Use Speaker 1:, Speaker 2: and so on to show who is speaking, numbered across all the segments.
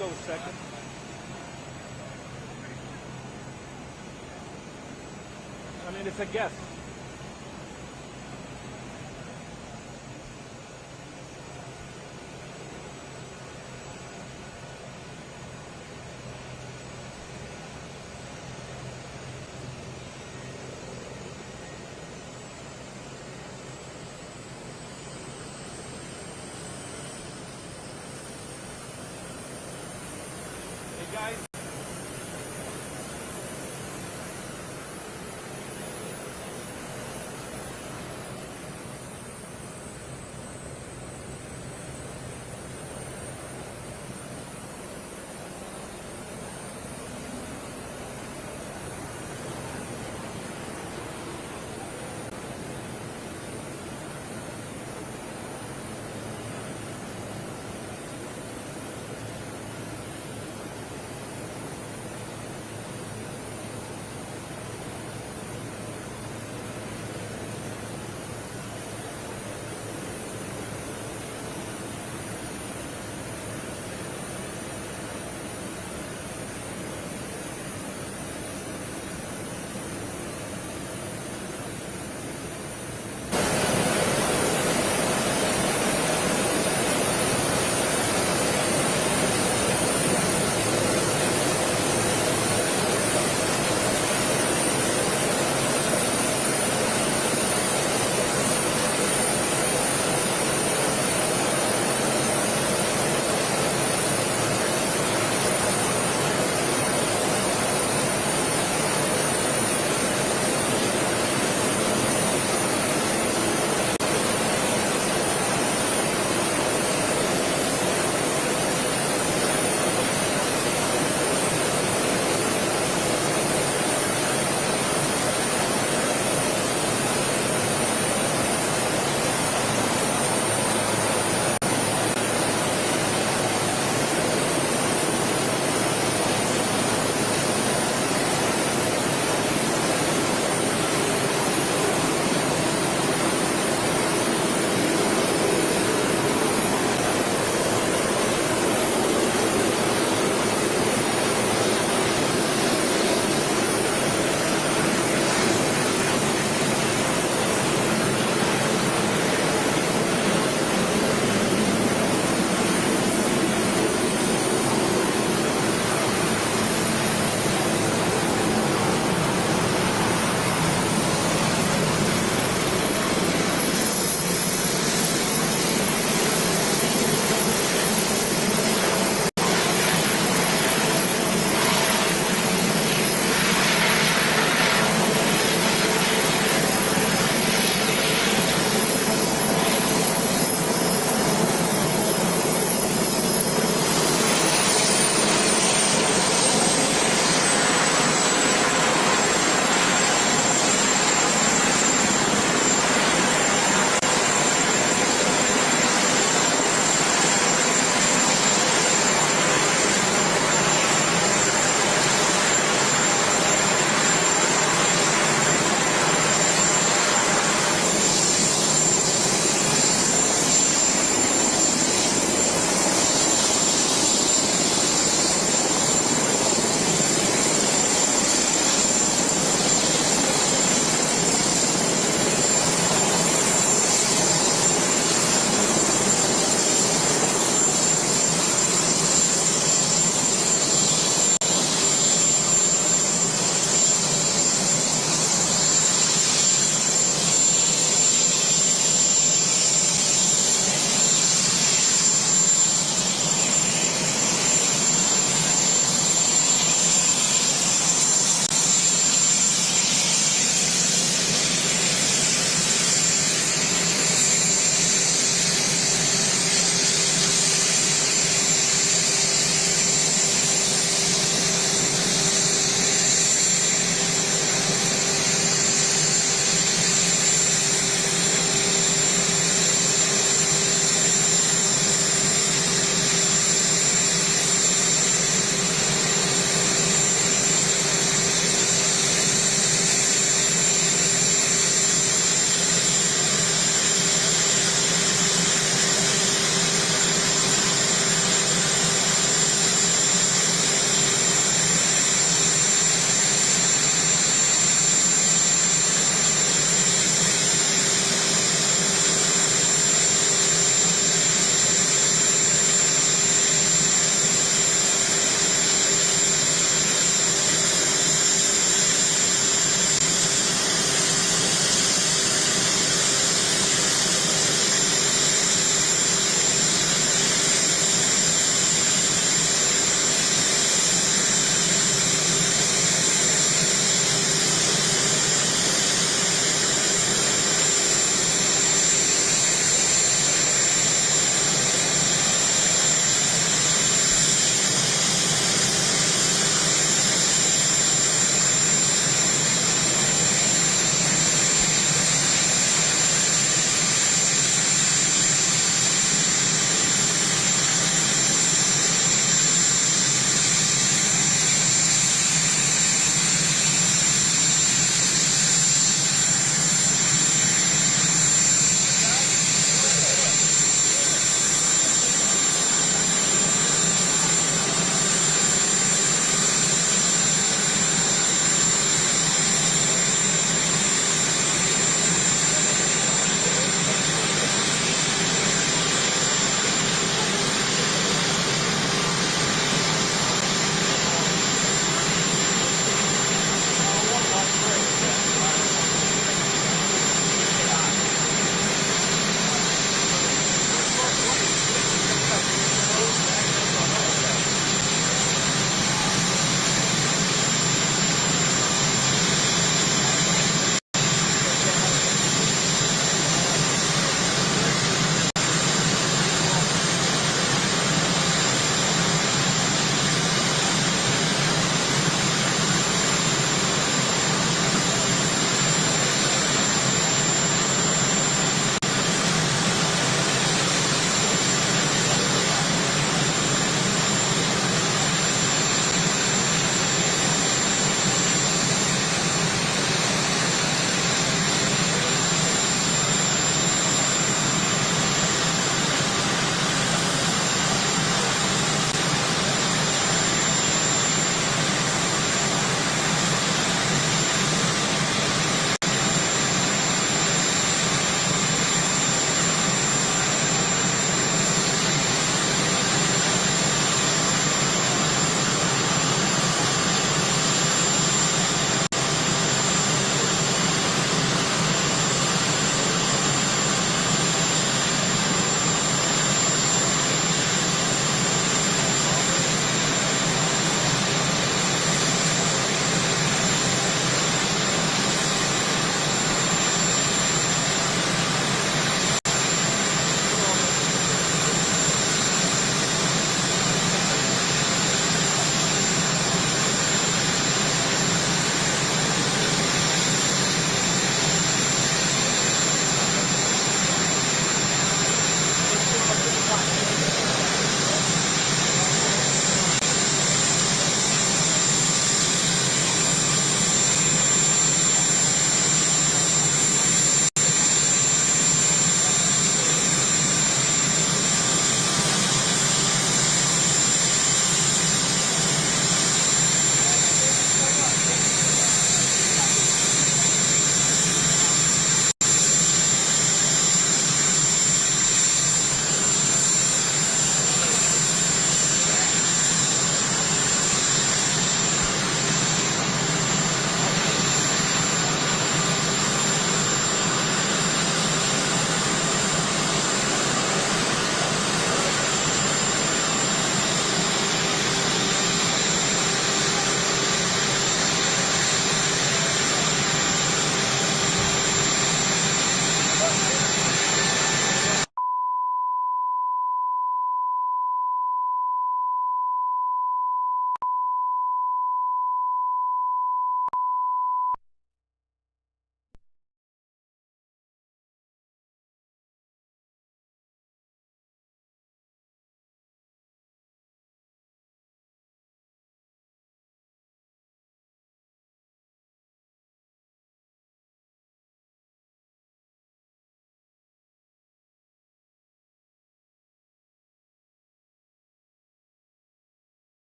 Speaker 1: go second. I mean, it's a guess. Hey guys.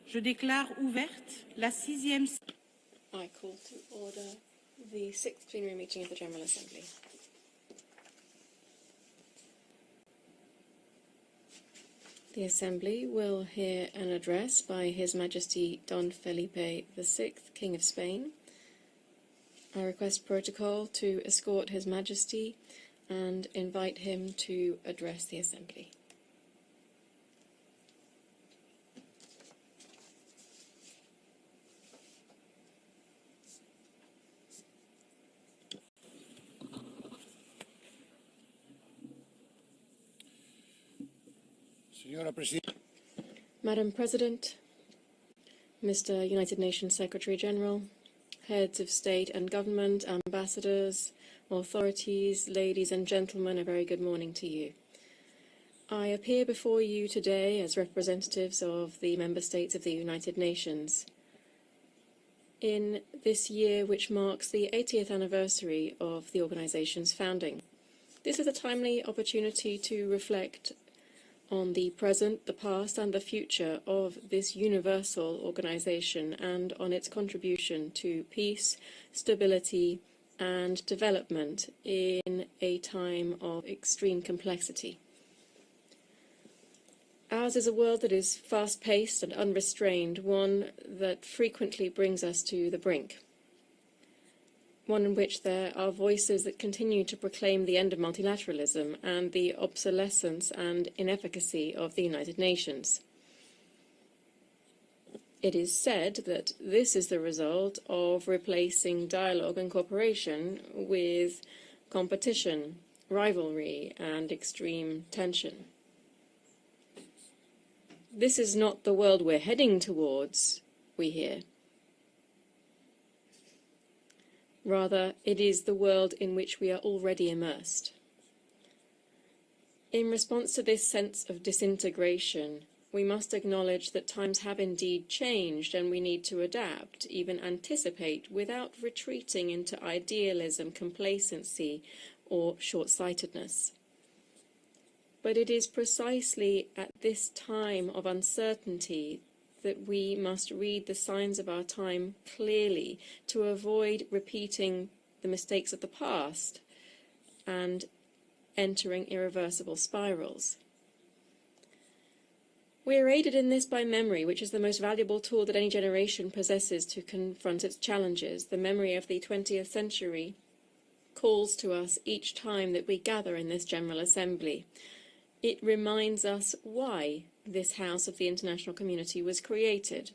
Speaker 2: Je déclare ouverte la 6e...
Speaker 3: I call to order the 6th plenary meeting of the General Assembly. The Assembly will hear an address by His Majesty Don Felipe VI, King of Spain. I request protocol to escort His Majesty and invite him to address the Assembly. Madam President, Mr. United Nations Secretary General, heads of state and government, ambassadors, authorities, ladies and gentlemen, a very good morning to you. I appear before you today as representatives of the member states of the United Nations in this year which marks the 80th anniversary of the organization's founding. This is a timely opportunity to reflect on the present, the past and the future of this universal organization and on its contribution to peace, stability and development in a time of extreme complexity. Ours is a world that is fast-paced and unrestrained, one that frequently brings us to the brink. One in which there are voices that continue to proclaim the end of multilateralism and the obsolescence and inefficacy of the United Nations. It is said that this is the result of replacing dialogue and cooperation with competition, rivalry, and extreme tension. This is not the world we're heading towards, we hear. Rather, it is the world in which we are already immersed. In response to this sense of disintegration, we must acknowledge that times have indeed changed and we need to adapt, even anticipate, without retreating into idealism, complacency, or short-sightedness. But it is precisely at this time of uncertainty that we must read the signs of our time clearly to avoid repeating the mistakes of the past and entering irreversible spirals. We are aided in this by memory, which is the most valuable tool that any generation possesses to confront its challenges. The memory of the 20th century calls to us each time that we gather in this General Assembly. It reminds us why this house of the international community was created,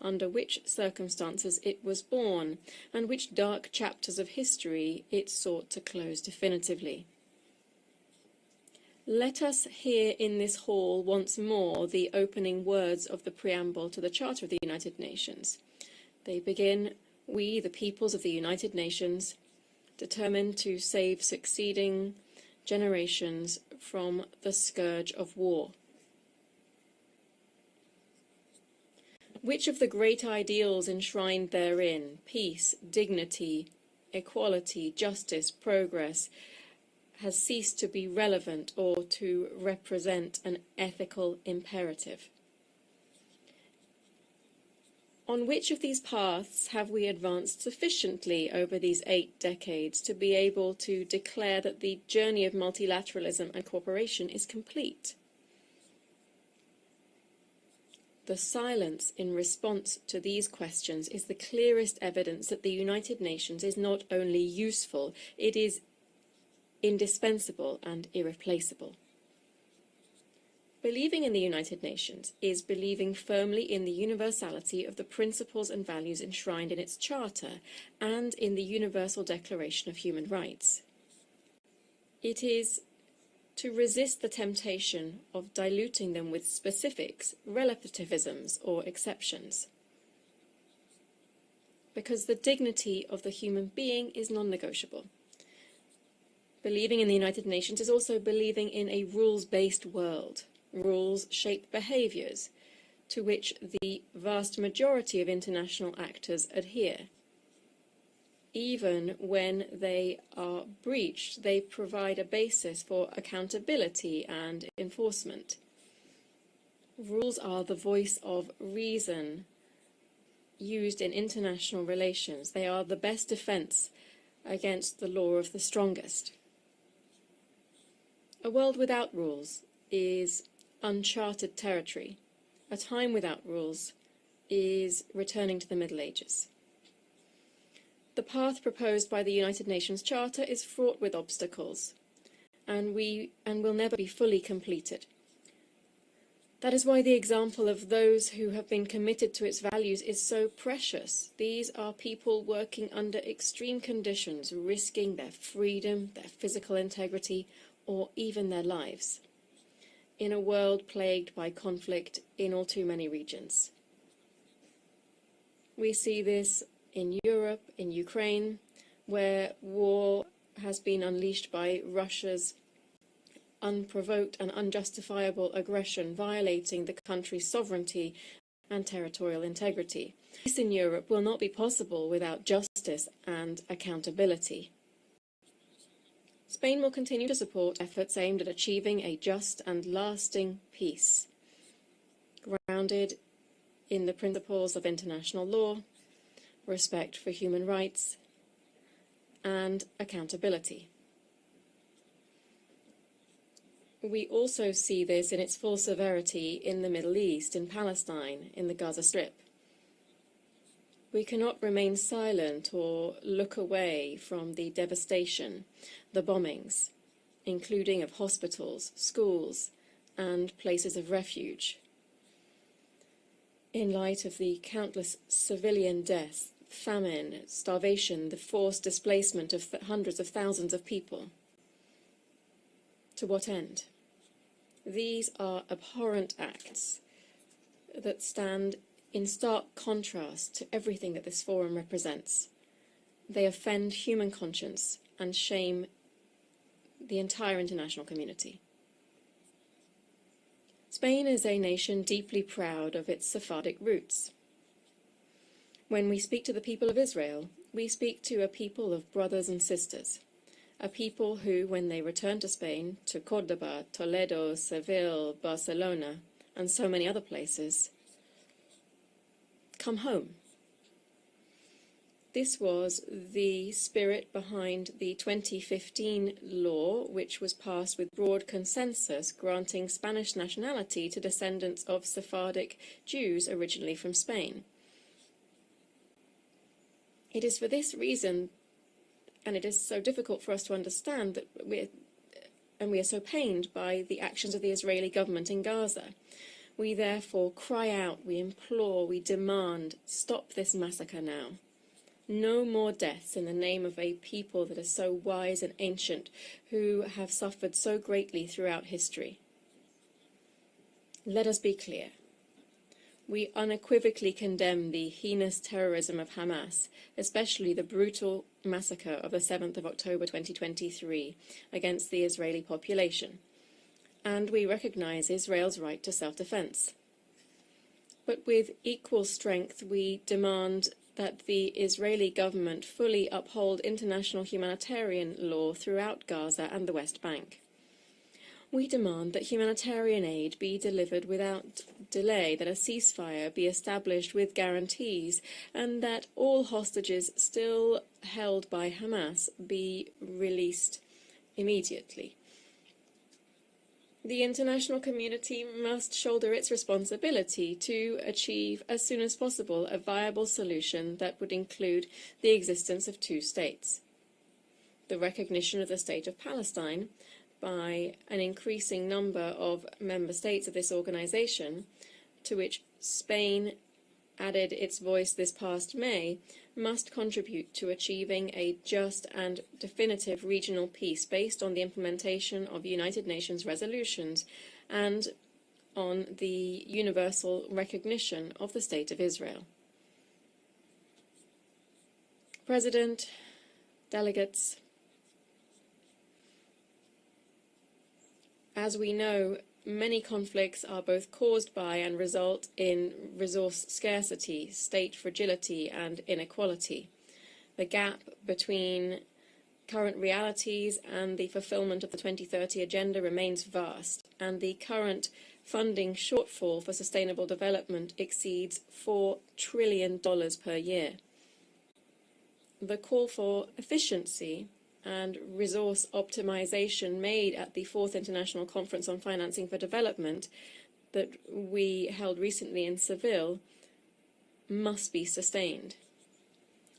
Speaker 3: under which circumstances it was born, and which dark chapters of history it sought to close definitively. Let us hear in this hall once more the opening words of the preamble to the Charter of the United Nations. They begin, "We, the peoples of the United Nations, determined to save succeeding generations from the scourge of war." Which of the great ideals enshrined therein, peace, dignity, equality, justice, progress, has ceased to be relevant or to represent an ethical imperative? On which of these paths have we advanced sufficiently over these 8 decades to be able to declare that the journey of multilateralism and cooperation is complete? The silence in response to these questions is the clearest evidence that the United Nations is not only useful, it is indispensable and irreplaceable. Believing in the United Nations is believing firmly in the universality of the principles and values enshrined in its Charter and in the Universal Declaration of Human Rights. It is to resist the temptation of diluting them with specifics, relativisms, or exceptions. Because the dignity of the human being is non-negotiable. Believing in the United Nations is also believing in a rules-based world. Rules shape behaviours, to which the vast majority of international actors adhere. Even when they are breached, they provide a basis for accountability and enforcement. Rules are the voice of reason used in international relations. They are the best defense against the law of the strongest. A world without rules is uncharted territory. A time without rules is returning to the Middle Ages. The path proposed by the United Nations Charter is fraught with obstacles, and will never be fully completed. That is why the example of those who have been committed to its values is so precious. These are people working under extreme conditions, risking their freedom, their physical integrity, or even their lives, in a world plagued by conflict in all too many regions. We see this in Europe, in Ukraine, where war has been unleashed by Russia's unprovoked and unjustifiable aggression, violating the country's sovereignty and territorial integrity. Peace in Europe will not be possible without justice and accountability. Spain will continue to support efforts aimed at achieving a just and lasting peace, grounded in the principles of international law, respect for human rights, and accountability. We also see this in its full severity in the Middle East, in Palestine, in the Gaza Strip. We cannot remain silent or look away from the devastation, the bombings, including of hospitals, schools, and places of refuge. In light of the countless civilian deaths, famine, starvation, the forced displacement of hundreds of thousands of people. To what end? These are abhorrent acts that stand in stark contrast to everything that this forum represents. They offend human conscience and shame the entire international community. Spain is a nation deeply proud of its Sephardic roots. When we speak to the people of Israel, we speak to a people of brothers and sisters, a people who, when they return to Spain, to Córdoba, Toledo, Seville, Barcelona, and so many other places, come home. This was the spirit behind the 2015 law, which was passed with broad consensus, granting Spanish nationality to descendants of Sephardic Jews originally from Spain. It is for this reason, and it is so difficult for us to understand, that we are so pained by the actions of the Israeli government in Gaza. We therefore cry out, we implore, we demand, stop this massacre now. No more deaths in the name of a people that is so wise and ancient, who have suffered so greatly throughout history. Let us be clear. We unequivocally condemn the heinous terrorism of Hamas, especially the brutal massacre of the 7th of October 2023 against the Israeli population, and we recognize Israel's right to self-defense. But with equal strength, we demand that the Israeli government fully uphold international humanitarian law throughout Gaza and the West Bank. We demand that humanitarian aid be delivered without delay, that a ceasefire be established with guarantees, and that all hostages still held by Hamas be released immediately. The international community must shoulder its responsibility to achieve as soon as possible a viable solution that would include the existence of two states, the recognition of the state of Palestine by an increasing number of member states of this organization, to which Spain added its voice this past May, must contribute to achieving a just and definitive regional peace based on the implementation of United Nations resolutions and on the universal recognition of the State of Israel. President, delegates, as we know, many conflicts are both caused by and result in resource scarcity, state fragility, and inequality. The gap between current realities and the fulfillment of the 2030 Agenda remains vast, and the current funding shortfall for sustainable development exceeds $4 trillion per year. The call for efficiency and resource optimization made at the 4th International Conference on Financing for Development that we held recently in Seville must be sustained.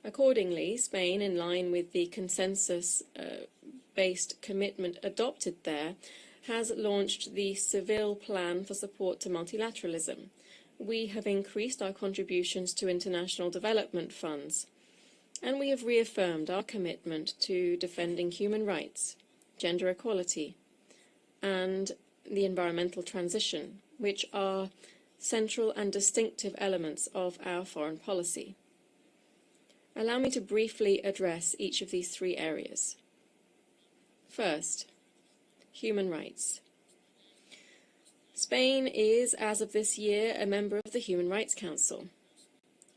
Speaker 3: Accordingly, Spain, in line with the consensus-based commitment adopted there, has launched the Seville Plan for Support to Multilateralism. We have increased our contributions to international development funds, and we have reaffirmed our commitment to defending human rights, gender equality, and the environmental transition, which are central and distinctive elements of our foreign policy. Allow me to briefly address each of these three areas. First, human rights. Spain is, as of this year, a member of the Human Rights Council,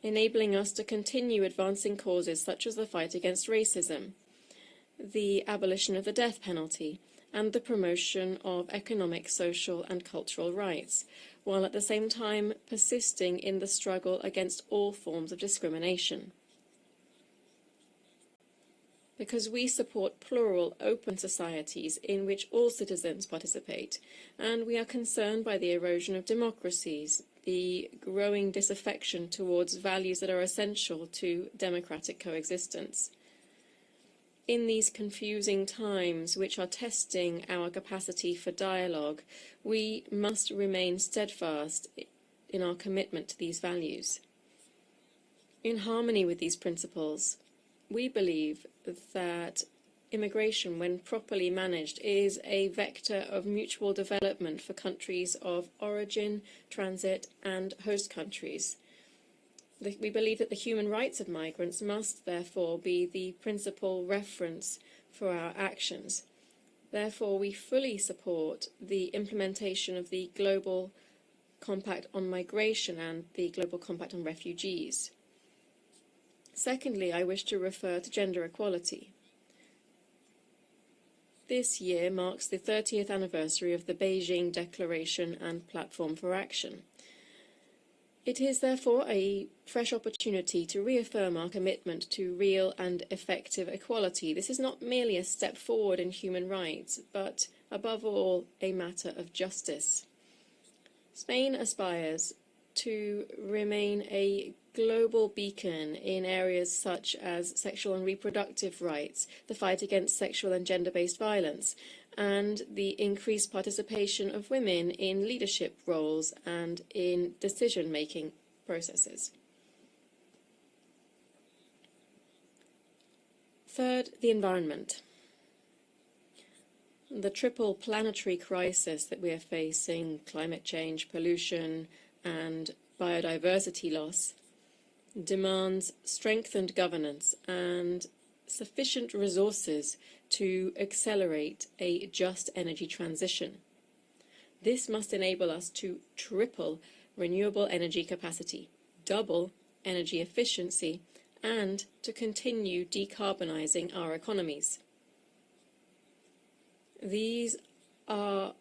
Speaker 3: enabling us to continue advancing causes such as the fight against racism, the abolition of the death penalty, and the promotion of economic, social, and cultural rights, while at the same time persisting in the struggle against all forms of discrimination. Because we support plural, open societies in which all citizens participate, and we are concerned by the erosion of democracies, the growing disaffection towards values that are essential to democratic coexistence. In these confusing times, which are testing our capacity for dialogue, we must remain steadfast in our commitment to these values. In harmony with these principles, we believe that immigration, when properly managed, is a vector of mutual development for countries of origin, transit, and host countries. We believe that the human rights of migrants must, therefore, be the principal reference for our actions. Therefore, we fully support the implementation of the Global Compact on Migration and the Global Compact on Refugees. Secondly, I wish to refer to gender equality. This year marks the 30th anniversary of the Beijing Declaration and Platform for Action. It is therefore a fresh opportunity to reaffirm our commitment to real and effective equality. This is not merely a step forward in human rights, but above all, a matter of justice. Spain aspires to remain a global beacon in areas such as sexual and reproductive rights, the fight against sexual and gender-based violence, and the increased participation of women in leadership roles and in decision-making processes. Third, the environment. The triple planetary crisis that we are facing, climate change, pollution, and biodiversity loss, demands strengthened governance and sufficient resources to accelerate a just energy transition. This must enable us to triple renewable energy capacity, double energy efficiency, and to continue decarbonizing our economies. These are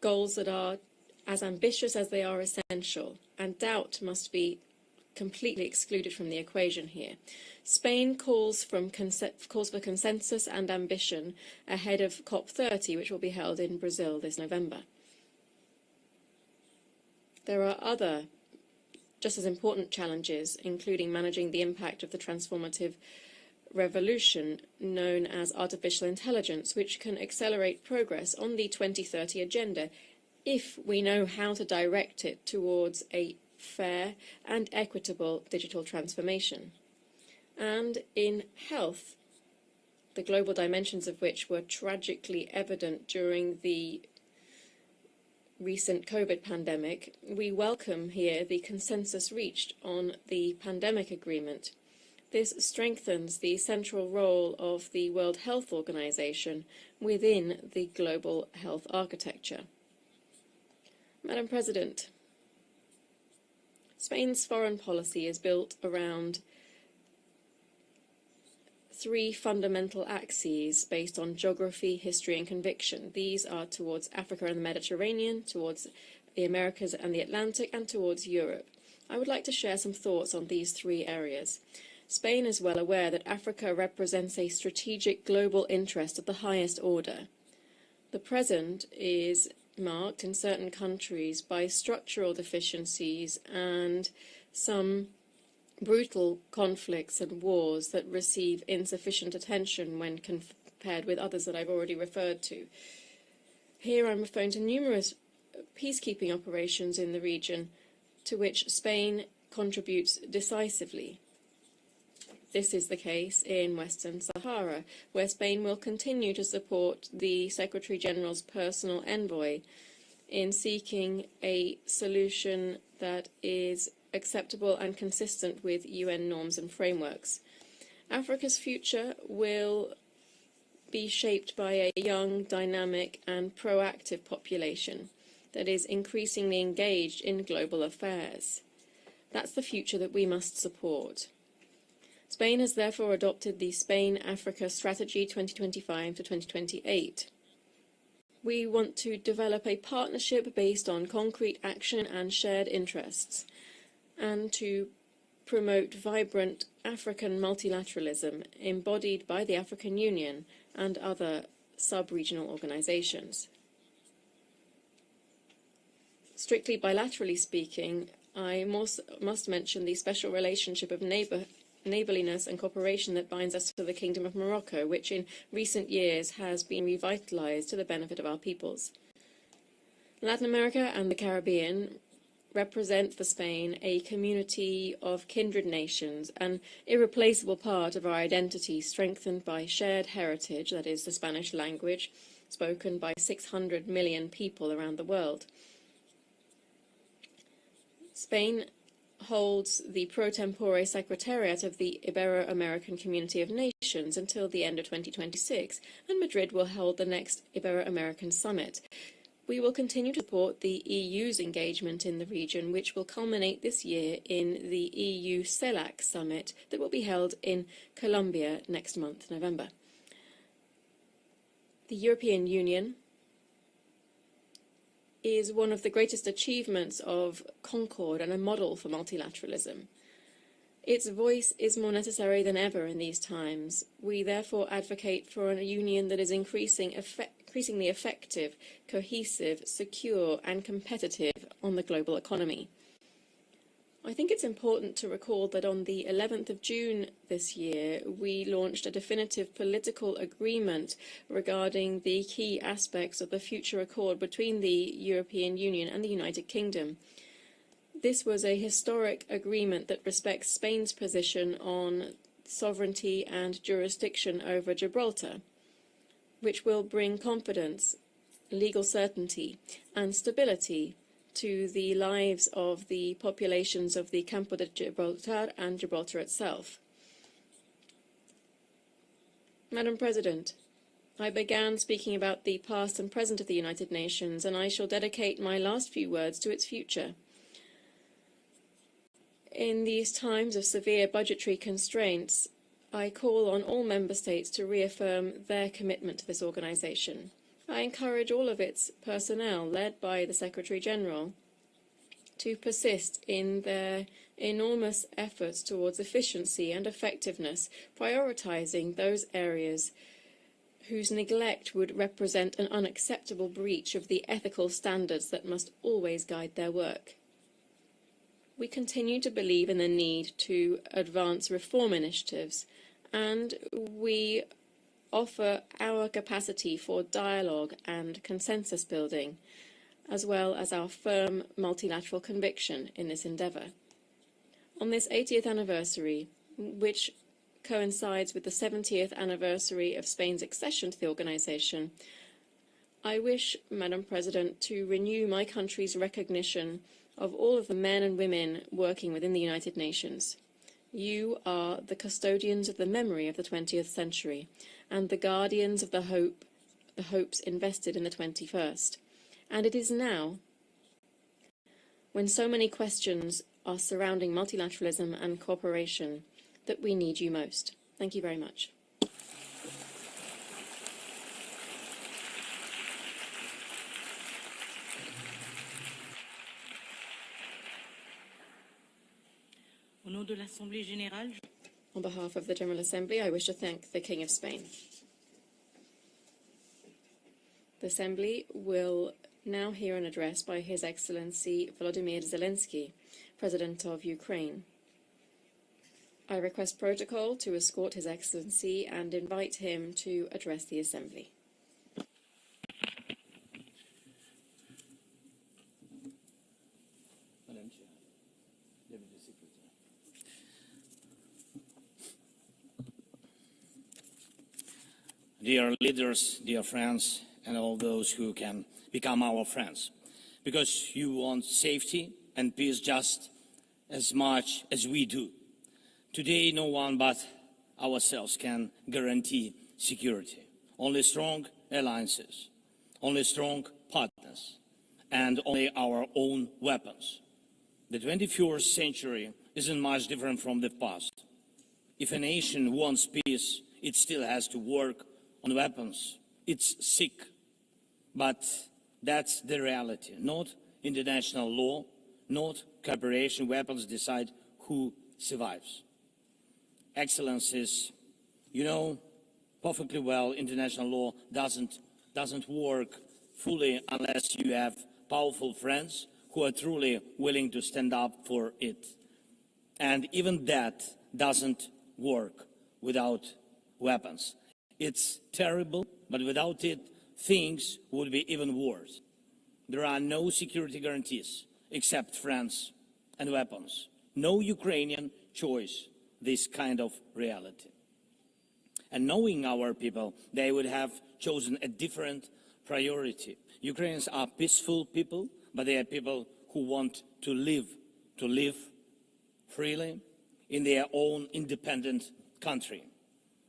Speaker 3: goals that are as ambitious as they are essential, and doubt must be completely excluded from the equation here. Spain calls for consensus and ambition ahead of COP30, which will be held in Brazil this November. There are other just as important challenges, including managing the impact of the transformative revolution known as artificial intelligence, which can accelerate progress on the 2030 agenda if we know how to direct it towards a fair and equitable digital transformation. And in health, the global dimensions of which were tragically evident during the recent COVID pandemic, we welcome here the consensus reached on the pandemic agreement. This strengthens the central role of the World Health Organization within the global health architecture. Madam President, Spain's foreign policy is built around three fundamental axes based on geography, history, and conviction. These are towards Africa and the Mediterranean, towards the Americas and the Atlantic, and towards Europe. I would like to share some thoughts on these three areas. Spain is well aware that Africa represents a strategic global interest of the highest order. The present is marked in certain countries by structural deficiencies and some brutal conflicts and wars that receive insufficient attention when compared with others that I've already referred to. Here I'm referring to numerous peacekeeping operations in the region to which Spain contributes decisively. This is the case in Western Sahara, where Spain will continue to support the Secretary-General's personal envoy in seeking a solution that is acceptable and consistent with UN norms and frameworks. Africa's future will be shaped by a young, dynamic and proactive population that is increasingly engaged in global affairs. That's the future that we must support. Spain has therefore adopted the Spain-Africa Strategy 2025 to 2028. We want to develop a partnership based on concrete action and shared interests, and to promote vibrant African multilateralism embodied by the African Union and other sub-regional organizations. Strictly bilaterally speaking, I must mention the special relationship of neighbourliness and cooperation that binds us to the Kingdom of Morocco, which in recent years has been revitalised to the benefit of our peoples. Latin America and the Caribbean represent for Spain a community of kindred nations, an irreplaceable part of our identity strengthened by shared heritage, that is, the Spanish language, spoken by 600 million people around the world. Spain holds the pro tempore secretariat of the Ibero-American Community of Nations until the end of 2026, and Madrid will hold the next Ibero-American Summit. We will continue to support the EU's engagement in the region, which will culminate this year in the EU CELAC Summit that will be held in Colombia next month, November. The European Union is one of the greatest achievements of concord and a model for multilateralism. Its voice is more necessary than ever in these times. We therefore advocate for a union that is increasingly effective, cohesive, secure and competitive on the global economy. I think it's important to recall that on the 11th of June this year, we launched a definitive political agreement regarding the key aspects of the future accord between the European Union and the United Kingdom. This was a historic agreement that respects Spain's position on sovereignty and jurisdiction over Gibraltar, which will bring confidence, legal certainty and stability to the lives of the populations of the Campo de Gibraltar and Gibraltar itself. Madam President, I began speaking about the past and present of the United Nations, and I shall dedicate my last few words to its future. In these times of severe budgetary constraints, I call on all member states to reaffirm their commitment to this organisation. I encourage all of its personnel, led by the Secretary-General, to persist in their enormous efforts towards efficiency and effectiveness, prioritising those areas whose neglect would represent an unacceptable breach of the ethical standards that must always guide their work. We continue to believe in the need to advance reform initiatives, and we offer our capacity for dialogue and consensus building, as well as our firm multilateral conviction in this endeavour. On this 80th anniversary, which coincides with the 70th anniversary of Spain's accession to the organisation, I wish, Madam President, to renew my country's recognition of all of the men and women working within the United Nations. You are the custodians of the memory of the 20th century and the guardians of the hopes invested in the 21st. And it is now, when so many questions are surrounding multilateralism and cooperation, that we need you most. Thank you very much.
Speaker 2: nom de l'Assemblée générale,
Speaker 3: On behalf of the General Assembly, I wish to thank the King of Spain. The Assembly will now hear an address by His Excellency Volodymyr Zelensky, President of Ukraine. I request protocol to escort His Excellency and invite him to address the Assembly.
Speaker 4: Dear leaders, dear friends, and all those who can become our friends, because you want safety and peace just as much as we do. Today, no one but ourselves can guarantee security. Only strong alliances, only strong partners, and only our own weapons. The 21st century isn't much different from the past. If a nation wants peace, it still has to work on weapons. It's sick, but that's the reality. Not international law, not cooperation. Weapons decide who survives. Excellencies, you know perfectly well international law doesn't work fully unless you have powerful friends who are truly willing to stand up for it. And even that doesn't work without weapons. It's terrible, but without it, things would be even worse. There are no security guarantees except friends and weapons. No Ukrainian choice this kind of reality. And knowing our people, they would have chosen a different priority. Ukrainians are peaceful people, but they are people who want to live freely in their own independent country.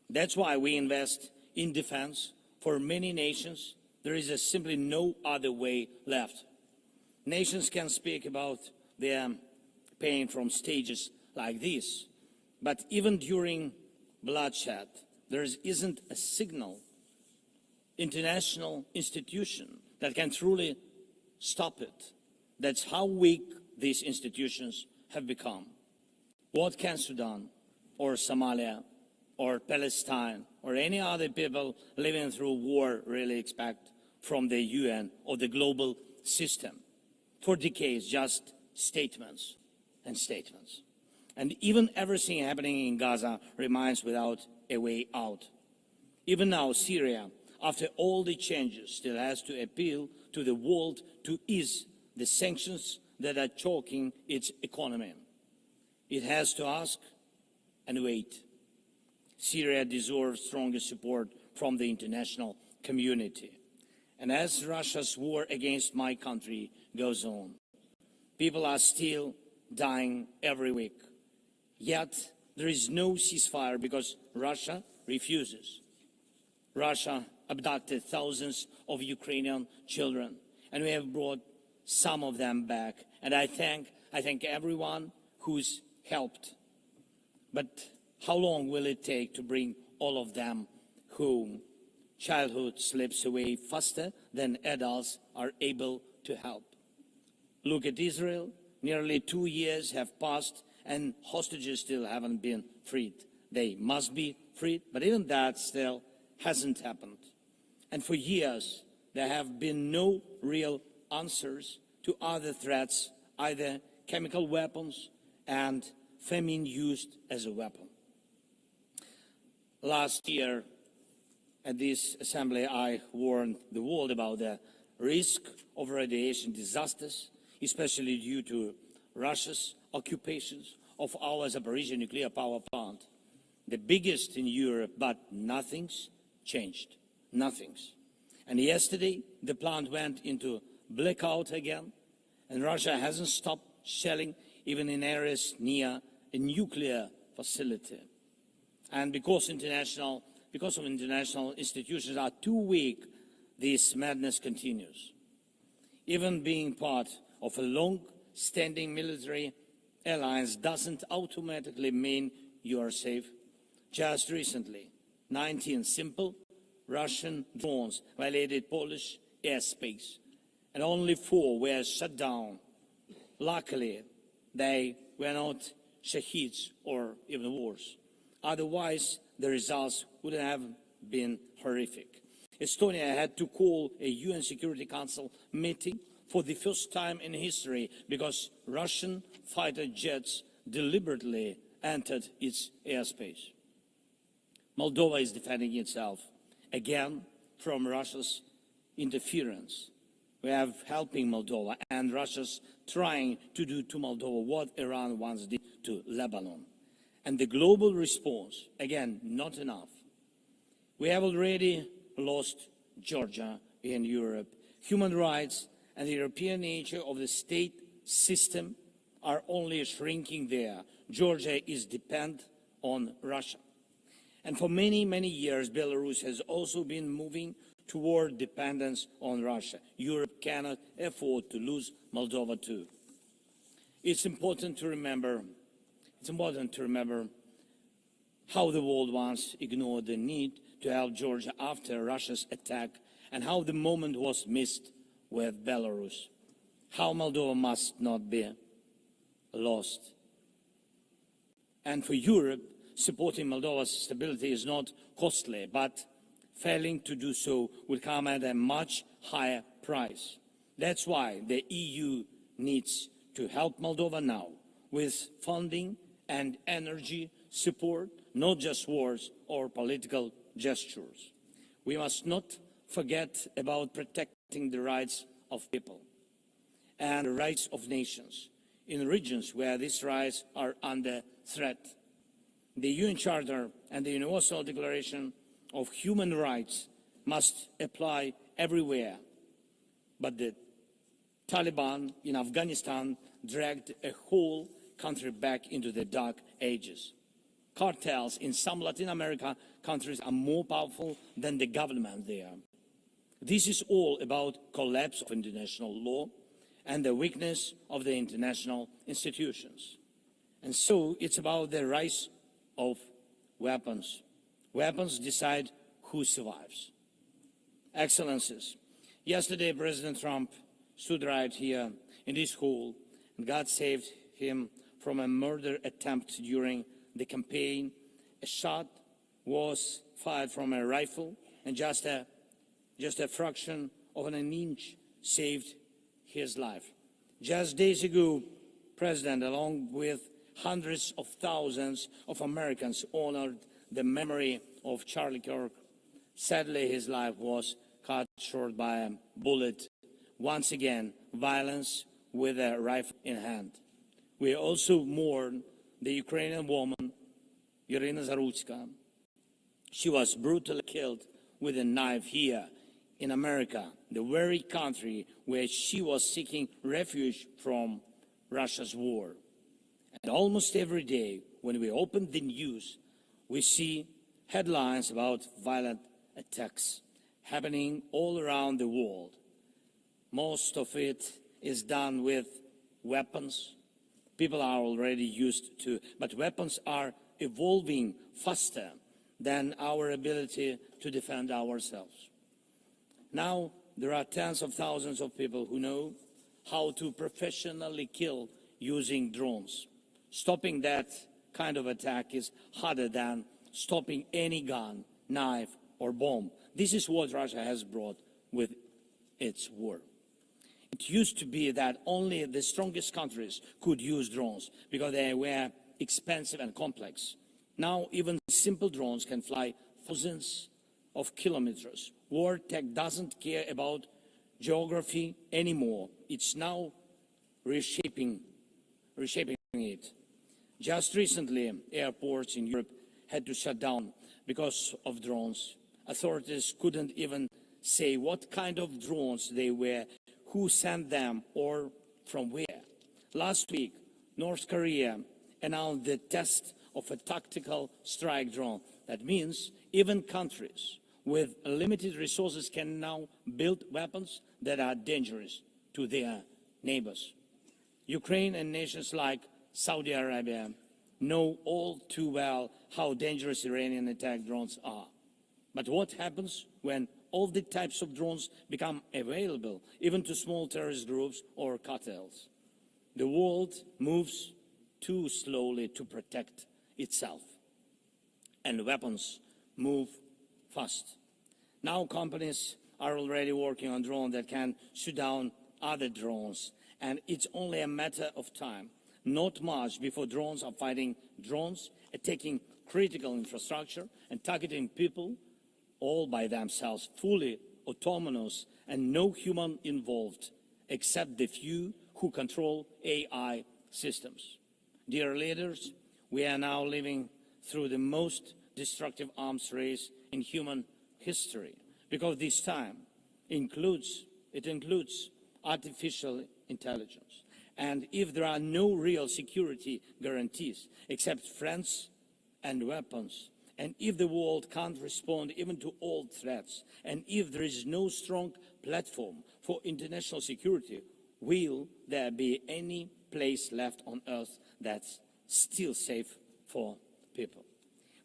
Speaker 4: That's why we invest in defense. For many nations, there is simply no other way left. Nations can speak about their pain from stages like this, but even during bloodshed, there isn't a single international institution that can truly stop it. That's how weak these institutions have become. What can Sudan or Somalia or Palestine or any other people living through war really expect from the UN or the global system? For decades, just statements and statements. And even everything happening in Gaza remains without a way out. Even now, Syria, after all the changes, still has to appeal to the world to ease the sanctions that are choking its economy. It has to ask and wait. Syria deserves stronger support from the international community. And as Russia's war against my country goes on, people are still dying every week. Yet there is no ceasefire because Russia refuses. Russia abducted thousands of Ukrainian children, and we have brought some of them back. And I thank everyone who's helped. But how long will it take to bring all of them home? Childhood slips away faster than adults are able to help. Look at Israel. Nearly 2 years have passed and hostages still haven't been freed. They must be freed, but even that still hasn't happened. And for years, there have been no real answers to other threats, either chemical weapons and famine used as a weapon. Last year, at this assembly, I warned the world about the risk of radiation disasters, especially due to Russia's occupations of our Zaporizhzhia nuclear power plant, the biggest in Europe, but nothing's changed. Nothing's. And yesterday, the plant went into blackout again, and Russia hasn't stopped shelling even in areas near a nuclear facility. And because of international institutions are too weak, this madness continues. Even being part of a long-standing military alliance doesn't automatically mean you are safe. Just recently, 19 simple Russian drones violated Polish airspace, and only 4 were shut down. Luckily, they were not shaheeds, or even worse. Otherwise, the results would have been horrific. Estonia had to call a UN Security Council meeting for the first time in history because Russian fighter jets deliberately entered its airspace. Moldova is defending itself, again, from Russia's interference. We have helping Moldova, and Russia's trying to do to Moldova what Iran once did to Lebanon. And the global response, again, not enough. We have already lost Georgia in Europe. Human rights and the European nature of the state system are only shrinking there. Georgia is dependent on Russia. And for many, many years, Belarus has also been moving toward dependence on Russia. Europe cannot afford to lose Moldova too. It's important to remember how the world once ignored the need to help Georgia after Russia's attack, and how the moment was missed with Belarus. How Moldova must not be lost. And for Europe, supporting Moldova's stability is not costly, but failing to do so will come at a much higher price. That's why the EU needs to help Moldova now with funding and energy support, not just words or political gestures. We must not forget about protecting the rights of people and the rights of nations in regions where these rights are under threat. The UN Charter and the Universal Declaration of Human Rights must apply everywhere. But the Taliban in Afghanistan dragged a whole country back into the dark ages. Cartels in some Latin America countries are more powerful than the government there. This is all about collapse of international law and the weakness of the international institutions. And so it's about the rise of weapons. Weapons decide who survives. Excellencies, yesterday President Trump stood right here in this hall, and God saved him from a murder attempt during the campaign. A shot was fired from a rifle, and just a fraction of an inch saved his life. Just days ago, President, along with hundreds of thousands of Americans, honored the memory of Charlie Kirk. Sadly, his life was cut short by a bullet. Once again, violence with a rifle in hand. We also mourn the Ukrainian woman, Irina Zarutska. She was brutally killed with a knife here in America, the very country where she was seeking refuge from Russia's war. And almost every day, when we open the news, we see headlines about violent attacks happening all around the world. Most of it is done with weapons. People are already used to, but weapons are evolving faster than our ability to defend ourselves. Now, there are tens of thousands of people who know how to professionally kill using drones. Stopping that kind of attack is harder than stopping any gun, knife, or bomb. This is what Russia has brought with its war. It used to be that only the strongest countries could use drones because they were expensive and complex. Now even simple drones can fly thousands of kilometers. War tech doesn't care about geography anymore. It's now reshaping it. Just recently, airports in Europe had to shut down because of drones. Authorities couldn't even say what kind of drones they were, who sent them, or from where. Last week, North Korea announced the test of a tactical strike drone. That means even countries with limited resources can now build weapons that are dangerous to their neighbors. Ukraine and nations like Saudi Arabia know all too well how dangerous Iranian attack drones are. But what happens when all the types of drones become available, even to small terrorist groups or cartels? The world moves too slowly to protect itself. And weapons move fast. Now companies are already working on drones that can shoot down other drones, and it's only a matter of time, not much, before drones are fighting drones, attacking critical infrastructure and targeting people all by themselves, fully autonomous and no human involved except the few who control AI systems. Dear leaders, we are now living through the most destructive arms race in human history, because this time includes artificial intelligence. And if there are no real security guarantees except friends and weapons, and if the world can't respond even to old threats, and if there is no strong platform for international security, will there be any place left on Earth that's still safe for people?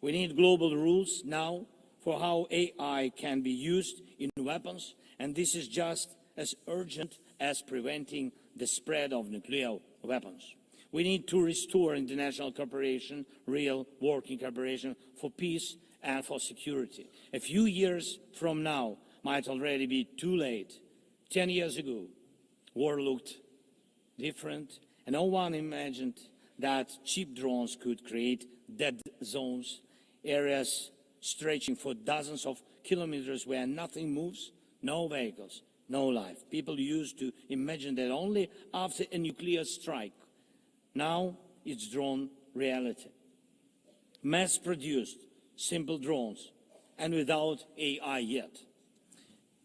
Speaker 4: We need global rules now for how AI can be used in weapons, and this is just as urgent as preventing the spread of nuclear weapons. We need to restore international cooperation, real working cooperation for peace and for security. A few years from now might already be too late. 10 years ago, war looked different, and no one imagined that cheap drones could create dead zones, areas stretching for dozens of kilometers where nothing moves, no vehicles, no life. People used to imagine that only after a nuclear strike. Now it's drawn reality. Mass-produced, simple drones, and without AI yet.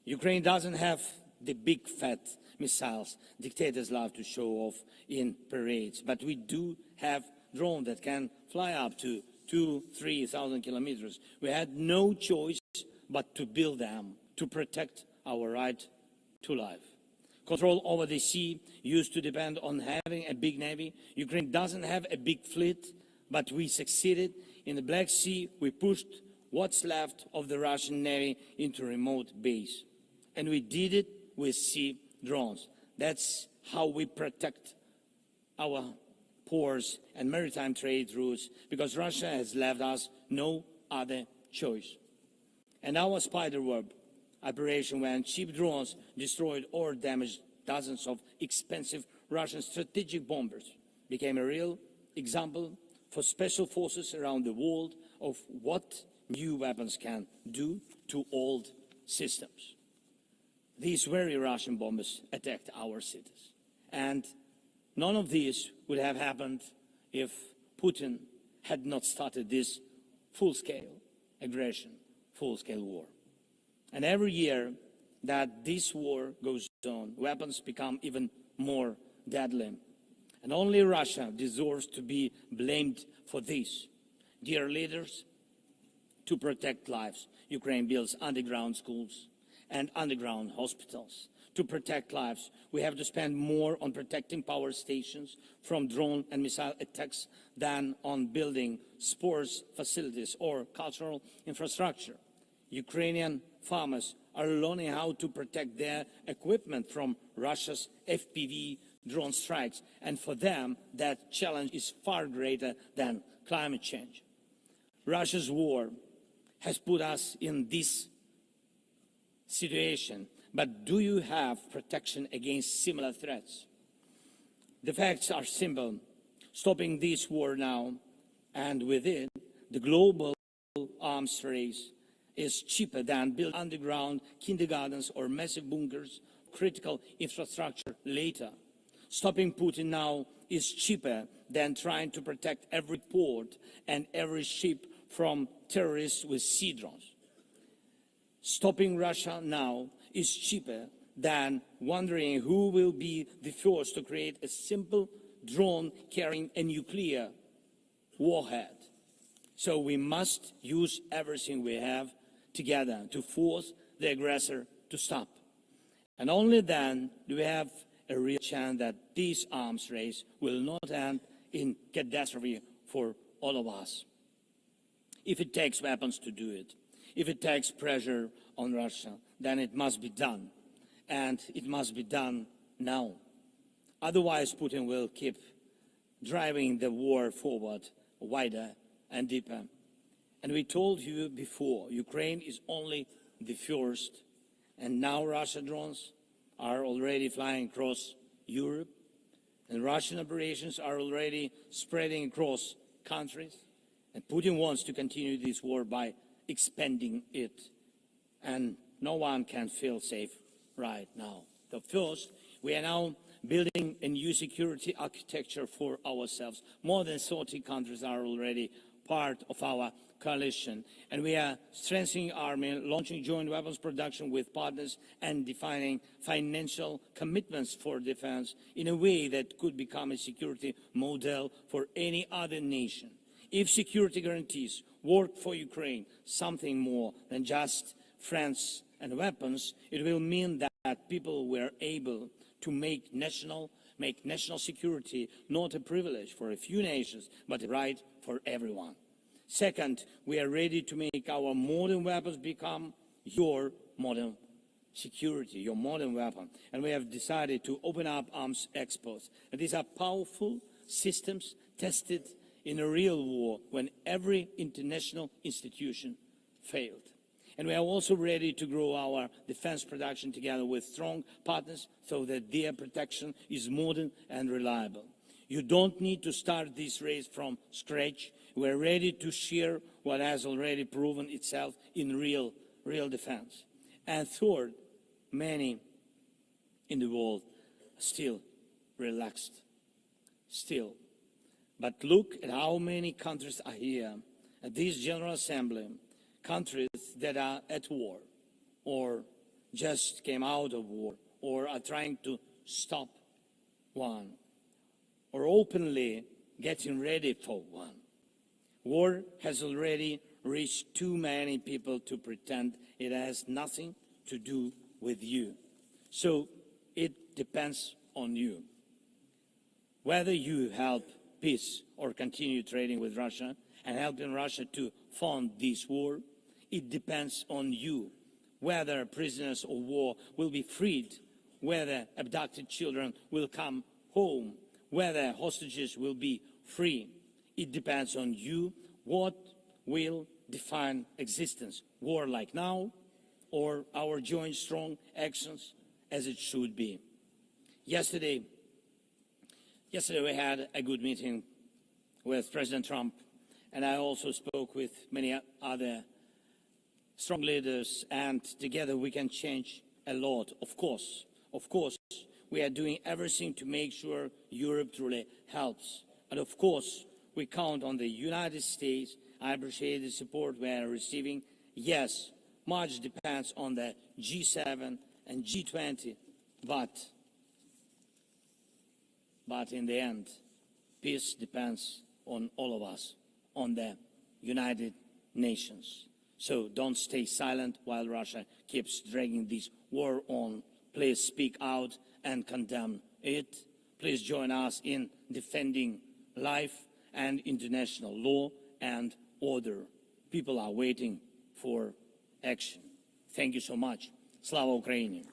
Speaker 4: Ukraine doesn't have the big fat missiles dictators love to show off in parades, but we do have drones that can fly up to 2,000-3,000 kilometers. We had no choice but to build them to protect our right to life. Control over the sea used to depend on having a big navy. Ukraine doesn't have a big fleet, but we succeeded. In the Black Sea, we pushed what's left of the Russian navy into a remote base. And we did it with sea drones. That's how we protect our ports and maritime trade routes, because Russia has left us no other choice. And our spiderweb operation, when cheap drones destroyed or damaged dozens of expensive Russian strategic bombers, became a real example for special forces around the world of what new weapons can do to old systems. These very Russian bombers attacked our cities. And none of this would have happened if Putin had not started this full-scale aggression, full-scale war. And every year that this war goes on, weapons become even more deadly. And only Russia deserves to be blamed for this. Dear leaders, to protect lives, Ukraine builds underground schools and underground hospitals. To protect lives, we have to spend more on protecting power stations from drone and missile attacks than on building sports facilities or cultural infrastructure. Ukrainian farmers are learning how to protect their equipment from Russia's FPV drone strikes, and for them that challenge is far greater than climate change. Russia's war has put us in this situation, but do you have protection against similar threats? The facts are simple. Stopping this war now, and with it, the global arms race, is cheaper than building underground kindergartens or massive bunkers, critical infrastructure later. Stopping Putin now is cheaper than trying to protect every port and every ship from terrorists with sea drones. Stopping Russia now is cheaper than wondering who will be the first to create a simple drone carrying a nuclear warhead. So we must use everything we have together to force the aggressor to stop. And only then do we have a real chance that this arms race will not end in catastrophe for all of us. If it takes weapons to do it, if it takes pressure on Russia, then it must be done. And it must be done now. Otherwise, Putin will keep driving the war forward wider and deeper. And we told you before, Ukraine is only the first, and now Russian drones are already flying across Europe, and Russian operations are already spreading across countries, and Putin wants to continue this war by expanding it, and no one can feel safe right now. So first, we are now building a new security architecture for ourselves. More than 30 countries are already part of our coalition, and we are strengthening our army, launching joint weapons production with partners, and defining financial commitments for defense in a way that could become a security model for any other nation. If security guarantees work for Ukraine, something more than just friends and weapons, it will mean that people were able to make national security not a privilege for a few nations, but a right for everyone. Second, we are ready to make our modern weapons become your modern security, your modern weapon. And we have decided to open up arms exports. And these are powerful systems tested in a real war when every international institution failed. And we are also ready to grow our defense production together with strong partners so that their protection is modern and reliable. You don't need to start this race from scratch. We are ready to share what has already proven itself in real defense. And third, many in the world are still relaxed. Still. But look at how many countries are here at this General Assembly, countries that are at war, or just came out of war, or are trying to stop one, or openly getting ready for one. War has already reached too many people to pretend it has nothing to do with you. So it depends on you. Whether you help peace or continue trading with Russia and helping Russia to fund this war, it depends on you. Whether prisoners of war will be freed, whether abducted children will come home, whether hostages will be free, it depends on you. What will define existence? War like now, or our joint strong actions as it should be? Yesterday we had a good meeting with President Trump, and I also spoke with many other strong leaders, and together we can change a lot. Of course, we are doing everything to make sure Europe truly helps. And of course, we count on the United States. I appreciate the support we are receiving. Yes, much depends on the G7 and G20, but in the end, peace depends on all of us, on the United Nations. So don't stay silent while Russia keeps dragging this war on. Please speak out and condemn it. Please join us in defending life and international law and order. People are waiting for action. Thank you so much. Slava Ukraini.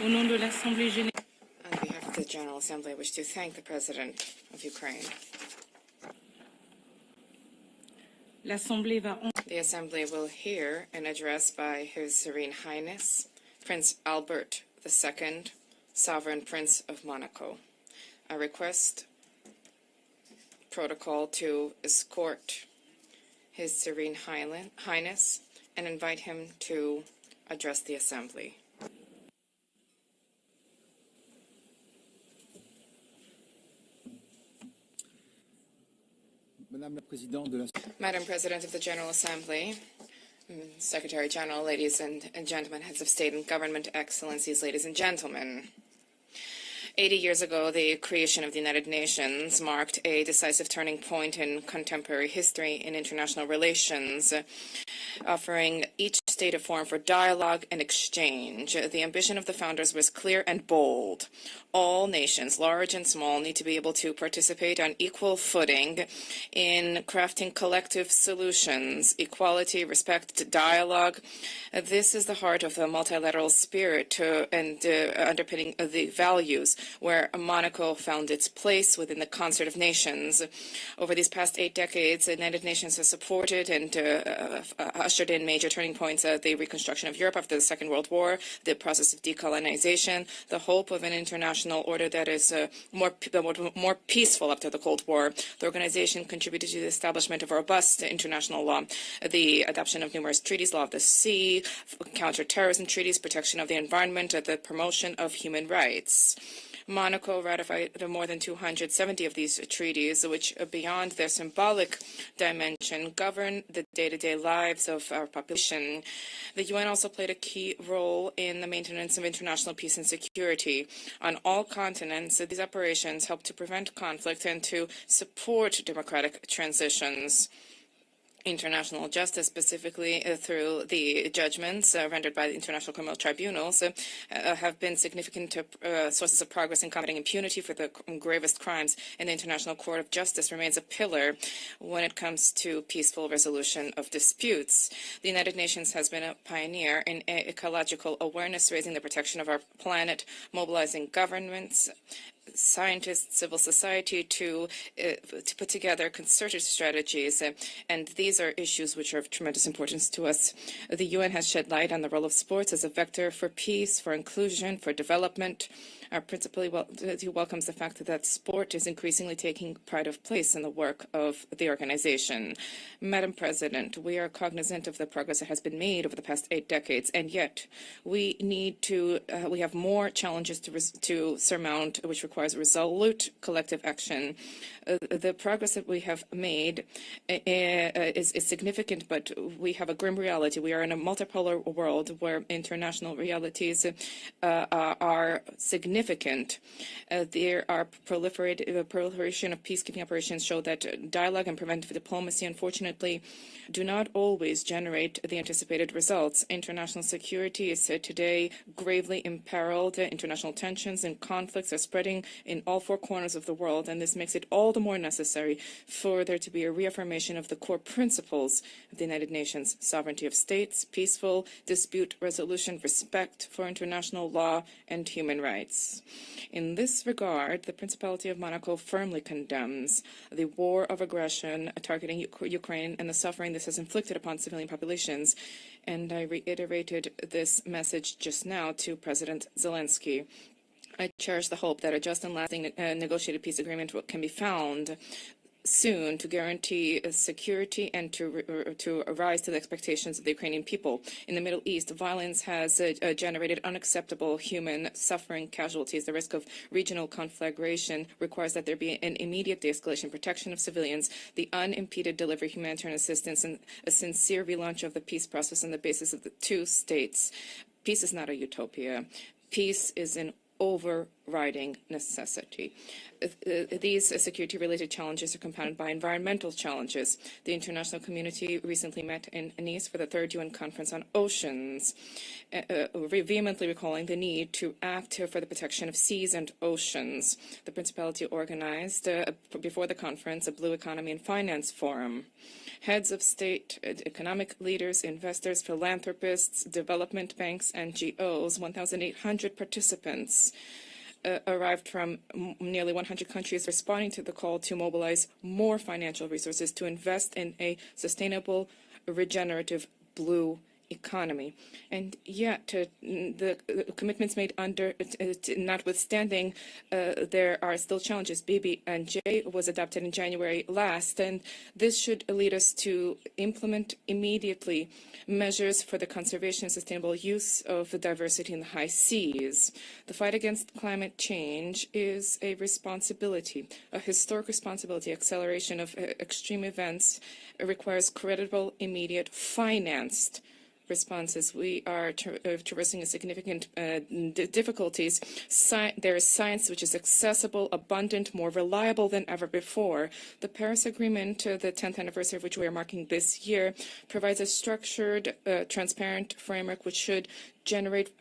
Speaker 2: Au nom de l'Assemblée générale.
Speaker 5: On behalf of the General Assembly, I wish to thank the President of Ukraine.
Speaker 2: L'Assemblée va
Speaker 5: The Assembly will hear an address by His Serene Highness, Prince Albert II, Sovereign Prince of Monaco. I request protocol to escort His Serene Highness and invite him to address the Assembly. Madam President of the General Assembly, Secretary General, ladies and gentlemen, heads of state and government, excellencies, ladies and gentlemen. 80 years ago, the creation of the United Nations marked a decisive turning point in contemporary history in international relations, offering each state a forum for dialogue and exchange. The ambition of the founders was clear and bold. All nations, large and small, need to be able to participate on equal footing in crafting collective solutions, equality, respect, dialogue. This is the heart of the multilateral spirit and underpinning the values where Monaco found its place within the concert of nations. Over these past 8 decades, the United Nations has supported and ushered in major turning points: the reconstruction of Europe after the Second World War, the process of decolonization, the hope of an international order that is more peaceful after the Cold War. The organization contributed to the establishment of robust international law, the adoption of numerous treaties, law of the sea, counterterrorism treaties, protection of the environment, the promotion of human rights. Monaco ratified more than 270 of these treaties, which, beyond their symbolic dimension, govern the day-to-day lives of our population. The UN also played a key role in the maintenance of international peace and security. On all continents, these operations help to prevent conflict and to support democratic transitions. International justice, specifically through the judgments rendered by the International Criminal Tribunals, have been significant sources of progress in combating impunity for the gravest crimes, and the International Court of Justice remains a pillar when it comes to peaceful resolution of disputes. The United Nations has been a pioneer in ecological awareness, raising the protection of our planet, mobilizing governments, scientists, civil society to put together concerted strategies, and these are issues which are of tremendous importance to us. The UN has shed light on the role of sports as a vector for peace, for inclusion, for development. Our principally welcomes the fact that sport is increasingly taking pride of place in the work of the organization. Madam President, we are cognizant of the progress that has been made over the past 8 decades, and yet we have more challenges to surmount, which requires resolute collective action. The progress that we have made is significant, but we have a grim reality. We are in a multipolar world where international realities are significant. There are proliferation of peacekeeping operations show that dialogue and preventive diplomacy, unfortunately, do not always generate the anticipated results. International security is today gravely imperiled. International tensions and conflicts are spreading in all 4 corners of the world, and this makes it all the more necessary for there to be a reaffirmation of the core principles of the United Nations: sovereignty of states, peaceful dispute resolution, respect for international law, and human rights. In this regard, the Principality of Monaco firmly condemns the war of aggression targeting Ukraine and the suffering this has inflicted upon civilian populations, and I reiterated this message just now to President Zelensky. I cherish the hope that a just and lasting negotiated peace agreement can be found soon to guarantee security and to rise to the expectations of the Ukrainian people. In the Middle East, violence has generated unacceptable human suffering casualties. The risk of regional conflagration requires that there be an immediate de-escalation, protection of civilians, the unimpeded delivery of humanitarian assistance, and a sincere relaunch of the peace process on the basis of the 2 states. Peace is not a utopia. Peace is an overriding necessity. These security-related challenges are compounded by environmental challenges. The international community recently met in Nice for the 3rd UN Conference on Oceans, vehemently recalling the need to act for the protection of seas and oceans. The Principality organized, before the conference, a Blue Economy and Finance Forum. Heads of state, economic leaders, investors, philanthropists, development banks, NGOs, 1,800 participants arrived from nearly 100 countries, responding to the call to mobilize more financial resources to invest in a sustainable, regenerative blue economy. And yet, the commitments made notwithstanding, there are still challenges. BBNJ was adopted in January last, and this should lead us to implement immediately measures for the conservation and sustainable use of the diversity in the high seas. The fight against climate change is a responsibility, a historic responsibility. Acceleration of extreme events requires credible, immediate, financed responses. We are traversing a significant difficulties. There is science which is accessible, abundant, more reliable than ever before. The Paris Agreement, the 10th anniversary of which we are marking this year, provides a structured, transparent framework which should generate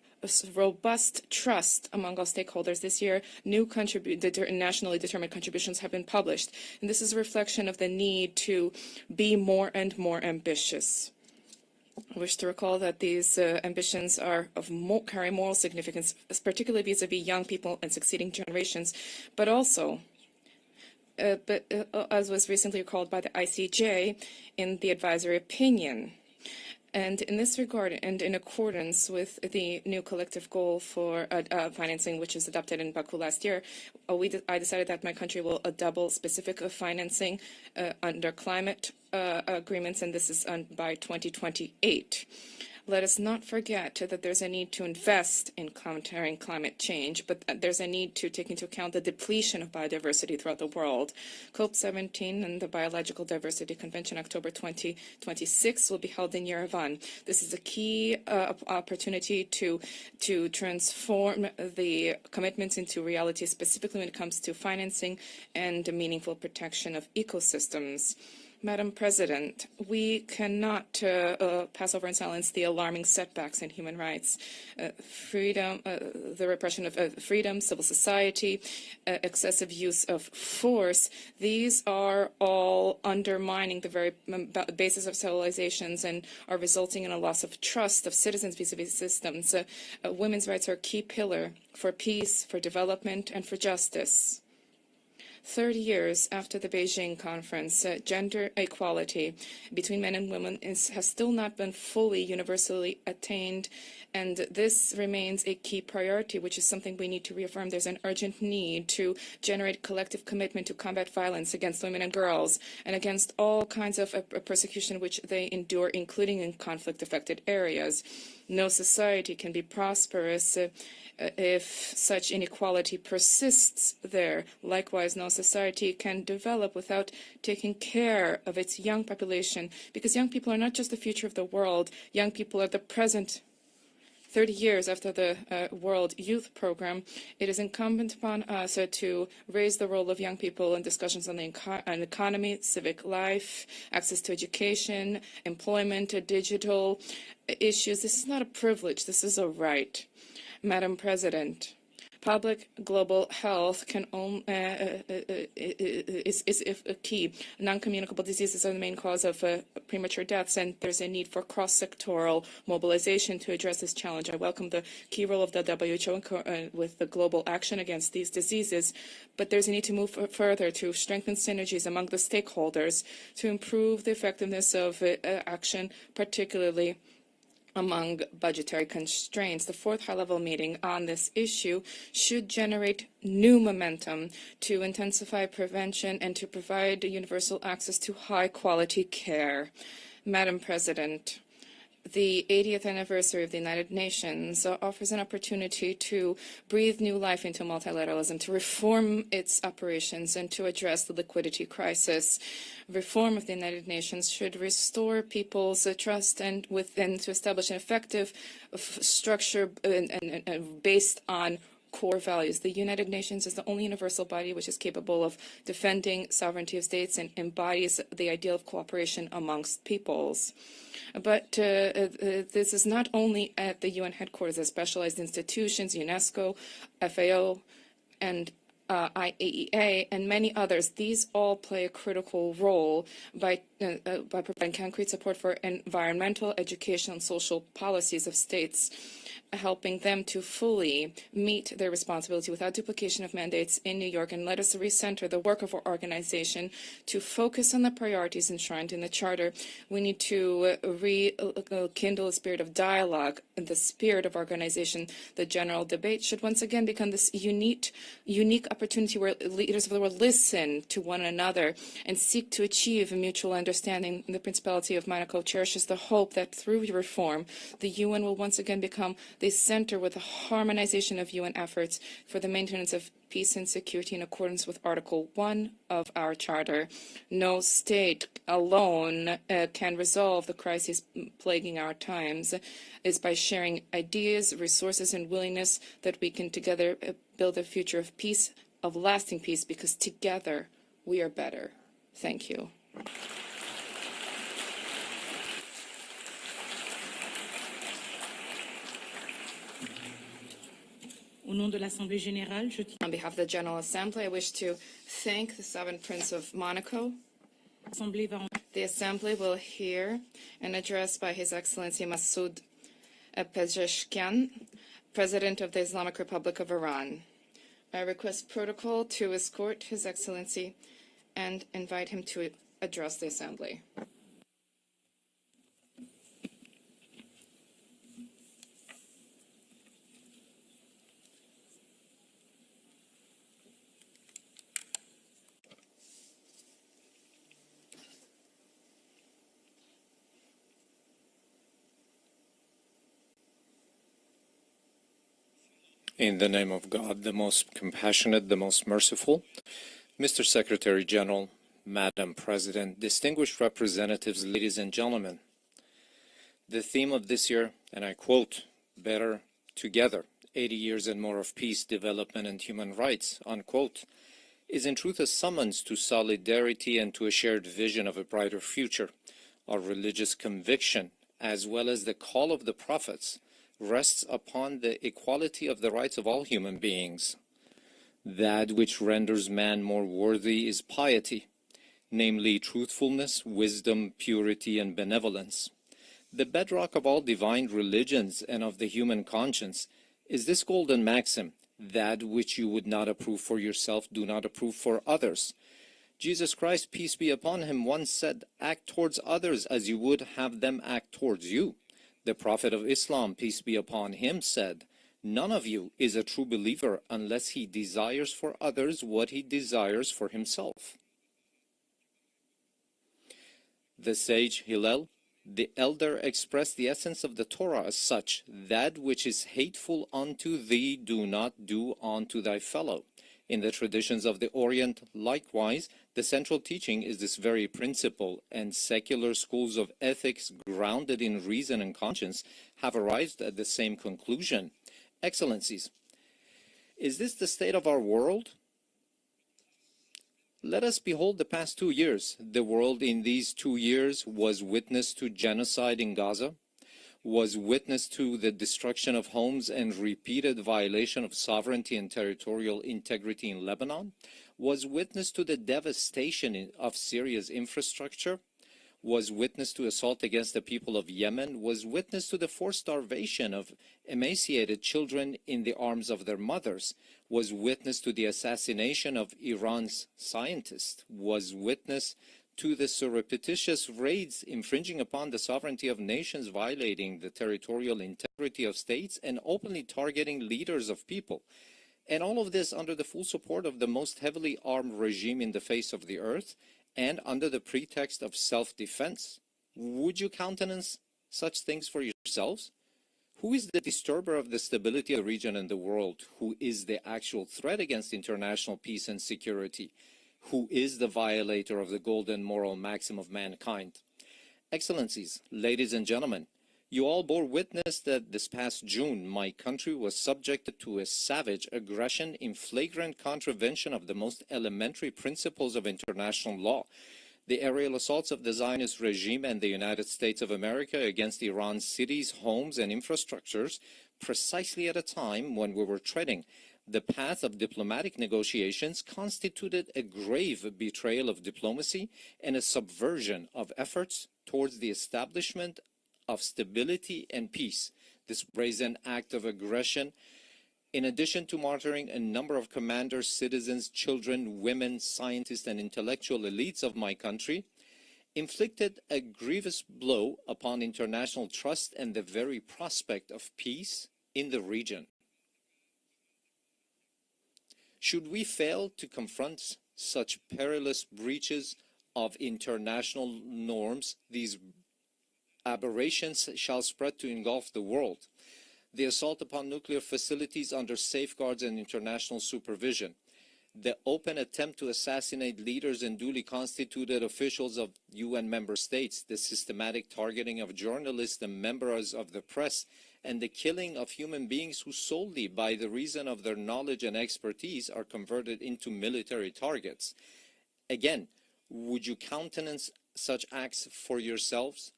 Speaker 5: robust trust among all stakeholders. This year, new nationally determined contributions have been published, and this is a reflection of the need to be more and more ambitious. I wish to recall that these ambitions are of carry moral significance, particularly vis-a-vis young people and succeeding generations, but also, as was recently recalled by the ICJ in the advisory opinion. And in this regard, and in accordance with the new collective goal for financing, which was adopted in Baku last year, I decided that my country will double specific financing under climate agreements, and this is by 2028. Let us not forget that there's a need to invest in countering climate change, but there's a need to take into account the depletion of biodiversity throughout the world. COP17 and the Biological Diversity Convention, October 2026, will be held in Yerevan. This is a key opportunity to transform the commitments into reality, specifically when it comes to financing and meaningful protection of ecosystems. Madam President, we cannot pass over in silence the alarming setbacks in human rights, freedom, the repression of freedom, civil society, excessive use of force. These are all undermining the very basis of civilizations and are resulting in a loss of trust of citizens vis-a-vis systems. Women's rights are a key pillar for peace, for development, and for justice. 30 years after the Beijing conference, gender equality between men and women has still not been fully universally attained, and this remains a key priority, which is something we need to reaffirm. There's an urgent need to generate collective commitment to combat violence against women and girls and against all kinds of persecution which they endure, including in conflict-affected areas. No society can be prosperous if such inequality persists there. Likewise, no society can develop without taking care of its young population, because young people are not just the future of the world. Young people are the present. 30 years after the World Youth Program, it is incumbent upon us to raise the role of young people in discussions on the economy, civic life, access to education, employment, digital issues. This is not a privilege, this is a right. Madam President, public global health is a key. Non-communicable diseases are the main cause of premature deaths, and there's a need for cross-sectoral mobilization to address this challenge. I welcome the key role of the WHO with the global action against these diseases, but there's a need to move further to strengthen synergies among the stakeholders to improve the effectiveness of action, particularly among budgetary constraints. The fourth high-level meeting on this issue should generate new momentum to intensify prevention and to provide universal access to high-quality care. Madam President, the 80th anniversary of the United Nations offers an opportunity to breathe new life into multilateralism, to reform its operations, and to address the liquidity crisis. Reform of the United Nations should restore people's trust and to establish an effective structure and based on core values. The United Nations is the only universal body which is capable of defending sovereignty of states and embodies the ideal of cooperation amongst peoples. But this is not only at the UN headquarters. The specialized institutions, UNESCO, FAO, and IAEA, and many others. These all play a critical role by providing concrete support for environmental, educational, and social policies of states, helping them to fully meet their responsibility without duplication of mandates in New York. And let us recenter the work of our organization to focus on the priorities enshrined in the Charter. We need to rekindle a spirit of dialogue and the spirit of organization. The general debate should once again become this unique opportunity where leaders of the world listen to one another and seek to achieve mutual understanding understanding, the Principality of Monaco cherishes the hope that through reform, the UN will once again become the center with the harmonization of UN efforts for the maintenance of peace and security in accordance with Article 1 of our Charter. No state alone can resolve the crises plaguing our times. It's by sharing ideas, resources, and willingness that we can together build a future of peace, of lasting peace, because together we are better. Thank you.
Speaker 2: Au nom de l'Assemblée générale, je tiens
Speaker 5: On behalf of the General Assembly, I wish to thank the Sovereign Prince of Monaco.
Speaker 2: l'Assemblée va
Speaker 5: The Assembly will hear an address by His Excellency Masoud Pezeshkian, President of the Islamic Republic of Iran. I request protocol to escort His Excellency and invite him to address the Assembly.
Speaker 6: In the name of God, the most compassionate, the most merciful, Mr. Secretary General, Madam President, distinguished representatives, ladies and gentlemen, the theme of this year, and I quote, "Better Together, 80 years and more of peace, development, and human rights," unquote, is in truth a summons to solidarity and to a shared vision of a brighter future. Our religious conviction, as well as the call of the prophets, rests upon the equality of the rights of all human beings. That which renders man more worthy is piety, namely truthfulness, wisdom, purity, and benevolence. The bedrock of all divine religions and of the human conscience is this golden maxim: that which you would not approve for yourself, do not approve for others. Jesus Christ, peace be upon him, once said, "Act towards others as you would have them act towards you." The Prophet of Islam, peace be upon him, said, "None of you is a true believer unless he desires for others what he desires for himself." The sage Hillel, the elder, expressed the essence of the Torah as such: "That which is hateful unto thee, do not do unto thy fellow." In the traditions of the Orient, likewise, the central teaching is this very principle, and secular schools of ethics grounded in reason and conscience have arrived at the same conclusion. Excellencies, is this the state of our world? Let us behold the past 2 years. The world in these 2 years was witness to genocide in Gaza, was witness to the destruction of homes and repeated violation of sovereignty and territorial integrity in Lebanon, was witness to the devastation of Syria's infrastructure, was witness to assault against the people of Yemen, was witness to the forced starvation of emaciated children in the arms of their mothers, was witness to the assassination of Iran's scientists, was witness to the surreptitious raids infringing upon the sovereignty of nations, violating the territorial integrity of states, and openly targeting leaders of people. And all of this under the full support of the most heavily armed regime in the face of the earth, and under the pretext of self-defense. Would you countenance such things for yourselves? Who is the disturber of the stability of the region and the world? Who is the actual threat against international peace and security? Who is the violator of the golden moral maxim of mankind? Excellencies, ladies and gentlemen, you all bore witness that this past June, my country was subjected to a savage aggression in flagrant contravention of the most elementary principles of international law. The aerial assaults of the Zionist regime and the United States of America against Iran's cities, homes, and infrastructures, precisely at a time when we were treading the path of diplomatic negotiations, constituted a grave betrayal of diplomacy and a subversion of efforts towards the establishment of stability and peace. This brazen act of aggression, in addition to martyring a number of commanders, citizens, children, women, scientists, and intellectual elites of my country, inflicted a grievous blow upon international trust and the very prospect of peace in the region. Should we fail to confront such perilous breaches of international norms, these aberrations shall spread to engulf the world. The assault upon nuclear facilities under safeguards and international supervision, the open attempt to assassinate leaders and duly constituted officials of UN member states, the systematic targeting of journalists and members of the press, and the killing of human beings who solely by the reason of their knowledge and expertise are converted into military targets. Again, would you countenance such acts for yourselves?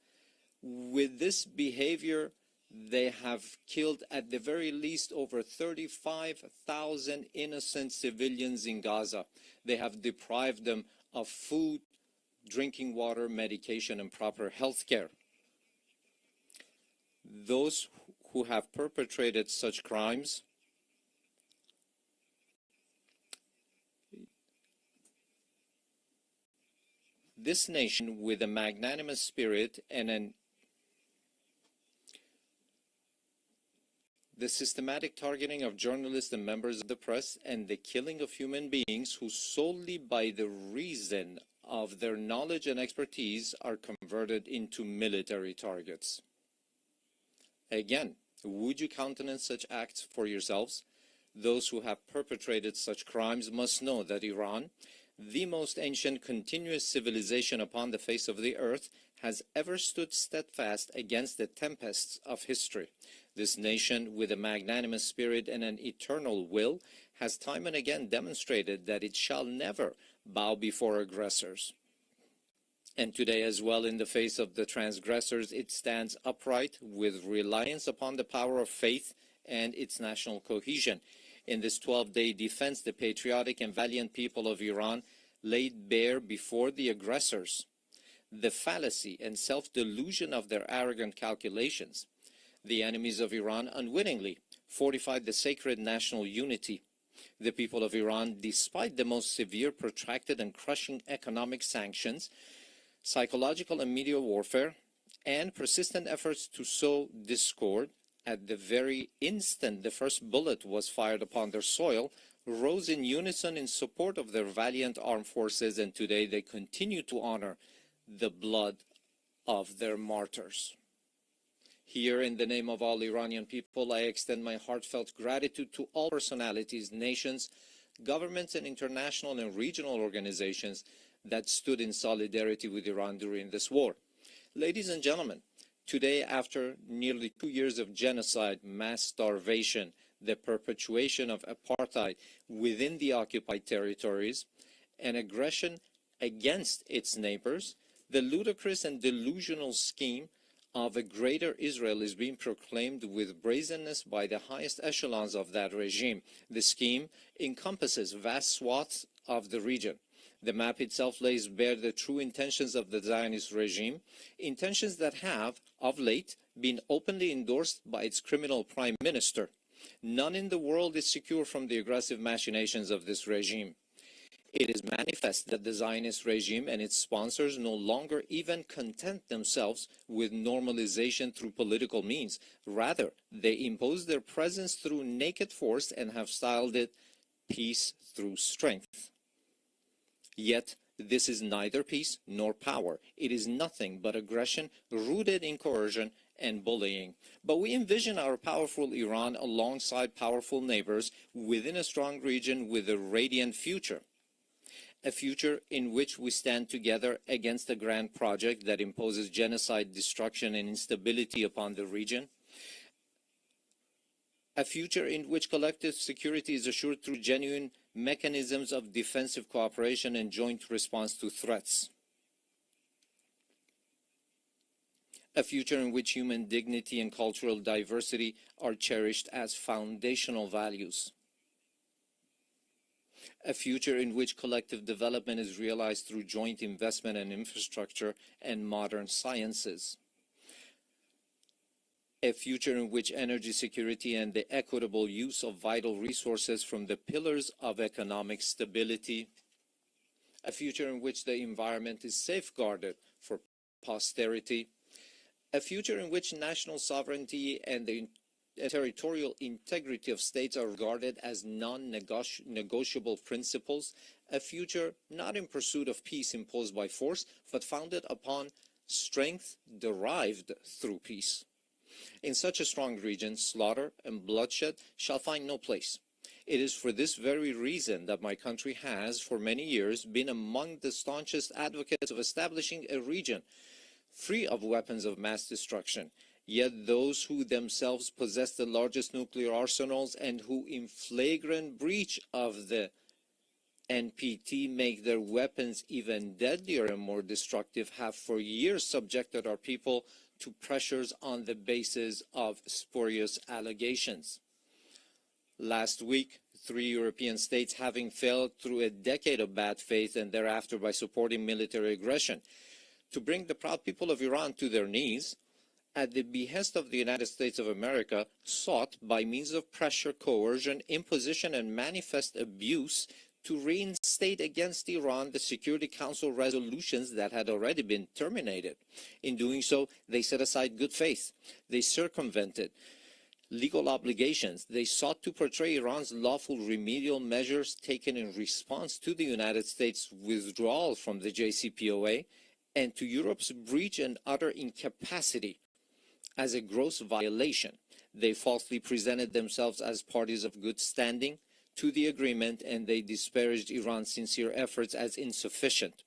Speaker 6: With this behavior, they have killed at the very least over 35,000 innocent civilians in Gaza. They have deprived them of food, drinking water, medication, and proper health care. Those who have perpetrated such crimes this nation, with a magnanimous spirit and the systematic targeting of journalists and members of the press, and the killing of human beings who solely by the reason of their knowledge and expertise are converted into military targets. Again, would you countenance such acts for yourselves? Those who have perpetrated such crimes must know that Iran, the most ancient continuous civilization upon the face of the earth, has ever stood steadfast against the tempests of history. This nation, with a magnanimous spirit and an eternal will, has time and again demonstrated that it shall never bow before aggressors. And today as well, in the face of the transgressors, it stands upright with reliance upon the power of faith and its national cohesion. In this 12-day defense, the patriotic and valiant people of Iran laid bare before the aggressors the fallacy and self-delusion of their arrogant calculations. The enemies of Iran unwittingly fortified the sacred national unity. The people of Iran, despite the most severe, protracted, and crushing economic sanctions, psychological and media warfare, and persistent efforts to sow discord, at the very instant the first bullet was fired upon their soil, rose in unison in support of their valiant armed forces, and today they continue to honor the blood of their martyrs. Here, in the name of all Iranian people, I extend my heartfelt gratitude to all personalities, nations, governments, and international and regional organizations that stood in solidarity with Iran during this war. Ladies and gentlemen, today, after nearly 2 years of genocide, mass starvation, the perpetuation of apartheid within the occupied territories, and aggression against its neighbors, the ludicrous and delusional scheme of a greater Israel is being proclaimed with brazenness by the highest echelons of that regime. The scheme encompasses vast swaths of the region. The map itself lays bare the true intentions of the Zionist regime, intentions that have, of late, been openly endorsed by its criminal prime minister. None in the world is secure from the aggressive machinations of this regime. It is manifest that the Zionist regime and its sponsors no longer even content themselves with normalization through political means. Rather, they impose their presence through naked force and have styled it peace through strength. Yet, this is neither peace nor power. It is nothing but aggression rooted in coercion and bullying. But we envision our powerful Iran alongside powerful neighbors within a strong region with a radiant future. A future in which we stand together against a grand project that imposes genocide, destruction, and instability upon the region. A future in which collective security is assured through genuine mechanisms of defensive cooperation and joint response to threats. A future in which human dignity and cultural diversity are cherished as foundational values. A future in which collective development is realized through joint investment in infrastructure and modern sciences. A future in which energy security and the equitable use of vital resources from the pillars of economic stability. A future in which the environment is safeguarded for posterity. A future in which national sovereignty and the territorial integrity of states are regarded as non-negotiable principles, a future not in pursuit of peace imposed by force, but founded upon strength derived through peace. In such a strong region, slaughter and bloodshed shall find no place. It is for this very reason that my country has, for many years, been among the staunchest advocates of establishing a region free of weapons of mass destruction. Yet those who themselves possess the largest nuclear arsenals and who, in flagrant breach of the NPT, make their weapons even deadlier and more destructive, have for years subjected our people to pressures on the basis of spurious allegations. Last week, 3 European states, having failed through a decade of bad faith and thereafter by supporting military aggression to bring the proud people of Iran to their knees, at the behest of the United States of America, sought by means of pressure, coercion, imposition, and manifest abuse to reinstate against Iran the Security Council resolutions that had already been terminated. In doing so, they set aside good faith. They circumvented legal obligations. They sought to portray Iran's lawful remedial measures taken in response to the United States' withdrawal from the JCPOA and to Europe's breach and utter incapacity as a gross violation. They falsely presented themselves as parties of good standing to the agreement, and they disparaged Iran's sincere efforts as insufficient.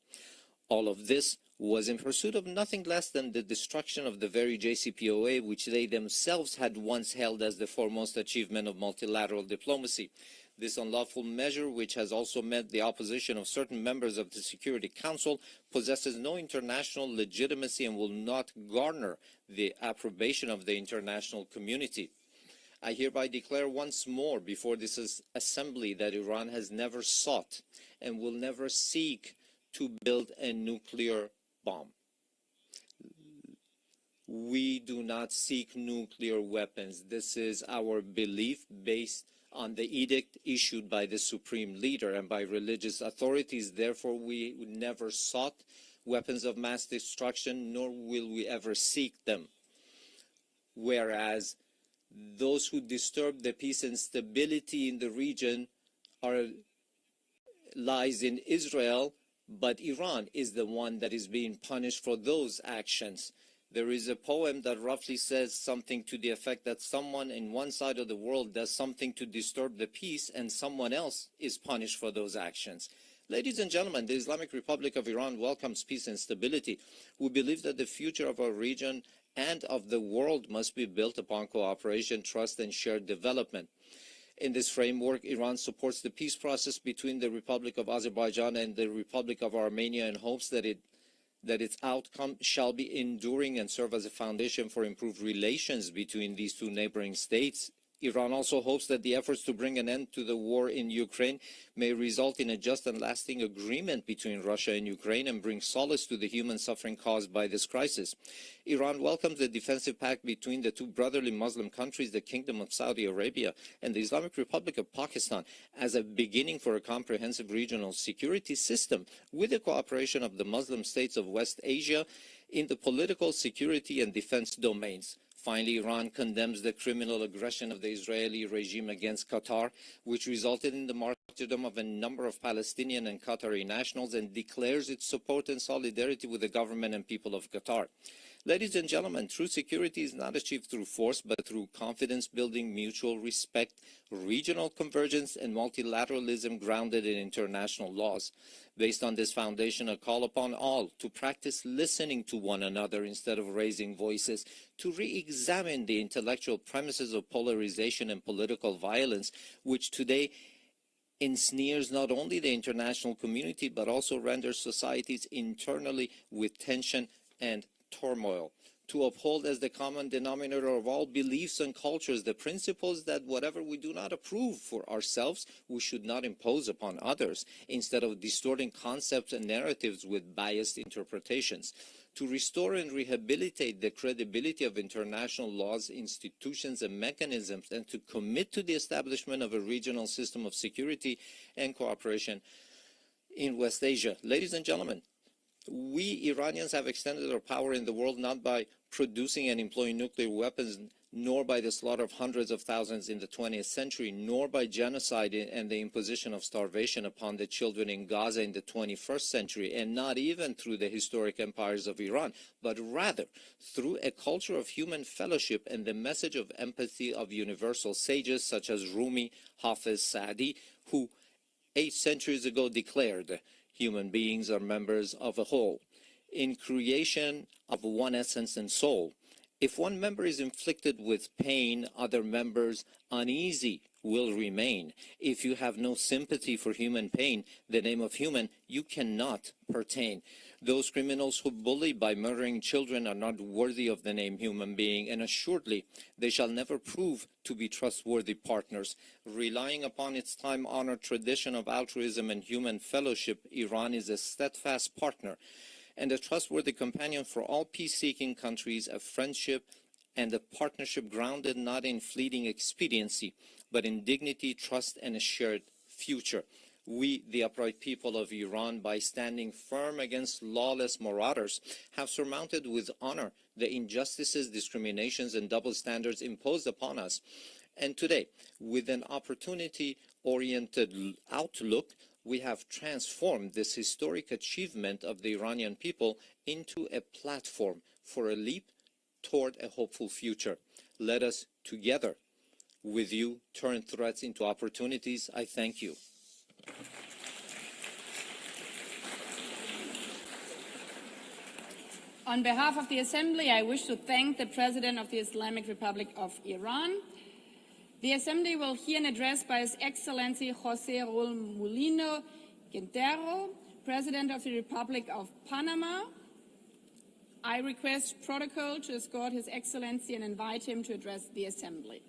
Speaker 6: All of this was in pursuit of nothing less than the destruction of the very JCPOA, which they themselves had once held as the foremost achievement of multilateral diplomacy. This unlawful measure, which has also met the opposition of certain members of the Security Council, possesses no international legitimacy and will not garner the approbation of the international community. I hereby declare once more before this assembly that Iran has never sought and will never seek to build a nuclear bomb. We do not seek nuclear weapons. This is our belief based on the edict issued by the supreme leader and by religious authorities. Therefore, we never sought weapons of mass destruction, nor will we ever seek them. Whereas those who disturb the peace and stability in the region lies in Israel, but Iran is the one that is being punished for those actions. There is a poem that roughly says something to the effect that someone in one side of the world does something to disturb the peace and someone else is punished for those actions. Ladies and gentlemen, the Islamic Republic of Iran welcomes peace and stability. We believe that the future of our region and of the world must be built upon cooperation, trust, and shared development. In this framework, Iran supports the peace process between the Republic of Azerbaijan and the Republic of Armenia and hopes that its outcome shall be enduring and serve as a foundation for improved relations between these two neighboring states. Iran also hopes that the efforts to bring an end to the war in Ukraine may result in a just and lasting agreement between Russia and Ukraine and bring solace to the human suffering caused by this crisis. Iran welcomes the defensive pact between the two brotherly Muslim countries, the Kingdom of Saudi Arabia and the Islamic Republic of Pakistan, as a beginning for a comprehensive regional security system with the cooperation of the Muslim states of West Asia in the political, security, and defense domains. Finally, Iran condemns the criminal aggression of the Israeli regime against Qatar, which resulted in the martyrdom of a number of Palestinian and Qatari nationals, and declares its support and solidarity with the government and people of Qatar. Ladies and gentlemen, true security is not achieved through force, but through confidence building, mutual respect, regional convergence, and multilateralism grounded in international laws. Based on this foundation, a call upon all to practice listening to one another instead of raising voices, to re-examine the intellectual premises of polarization and political violence, which today ensnares not only the international community, but also renders societies internally with tension and turmoil. To uphold as the common denominator of all beliefs and cultures the principles that whatever we do not approve for ourselves, we should not impose upon others, instead of distorting concepts and narratives with biased interpretations. To restore and rehabilitate the credibility of international laws, institutions, and mechanisms, and to commit to the establishment of a regional system of security and cooperation in West Asia. Ladies and gentlemen, we Iranians have extended our power in the world not by producing and employing nuclear weapons, nor by the slaughter of hundreds of thousands in the 20th century, nor by genocide and the imposition of starvation upon the children in Gaza in the 21st century, and not even through the historic empires of Iran, but rather through a culture of human fellowship and the message of empathy of universal sages such as Rumi, Hafiz, Saadi, who 8 centuries ago declared human beings are members of a whole, in creation of one essence and soul. If one member is inflicted with pain, other members uneasy will remain. If you have no sympathy for human pain, the name of human, you cannot pertain. Those criminals who bully by murdering children are not worthy of the name human being, and assuredly they shall never prove to be trustworthy partners. Relying upon its time-honored tradition of altruism and human fellowship, Iran is a steadfast partner and a trustworthy companion for all peace-seeking countries, a friendship and a partnership grounded not in fleeting expediency, but in dignity, trust, and a shared future. We, the upright people of Iran, by standing firm against lawless marauders, have surmounted with honor the injustices, discriminations, and double standards imposed upon us. And today, with an opportunity-oriented outlook, we have transformed this historic achievement of the Iranian people into a platform for a leap toward a hopeful future. Let us together with you turn threats into opportunities. I thank you.
Speaker 7: On behalf of the Assembly, I wish to thank the President of the Islamic Republic of Iran. The Assembly will hear an address by His Excellency José Raúl Mulino Quintero, President of the Republic of Panama. I request protocol to escort His Excellency and invite him to address the Assembly.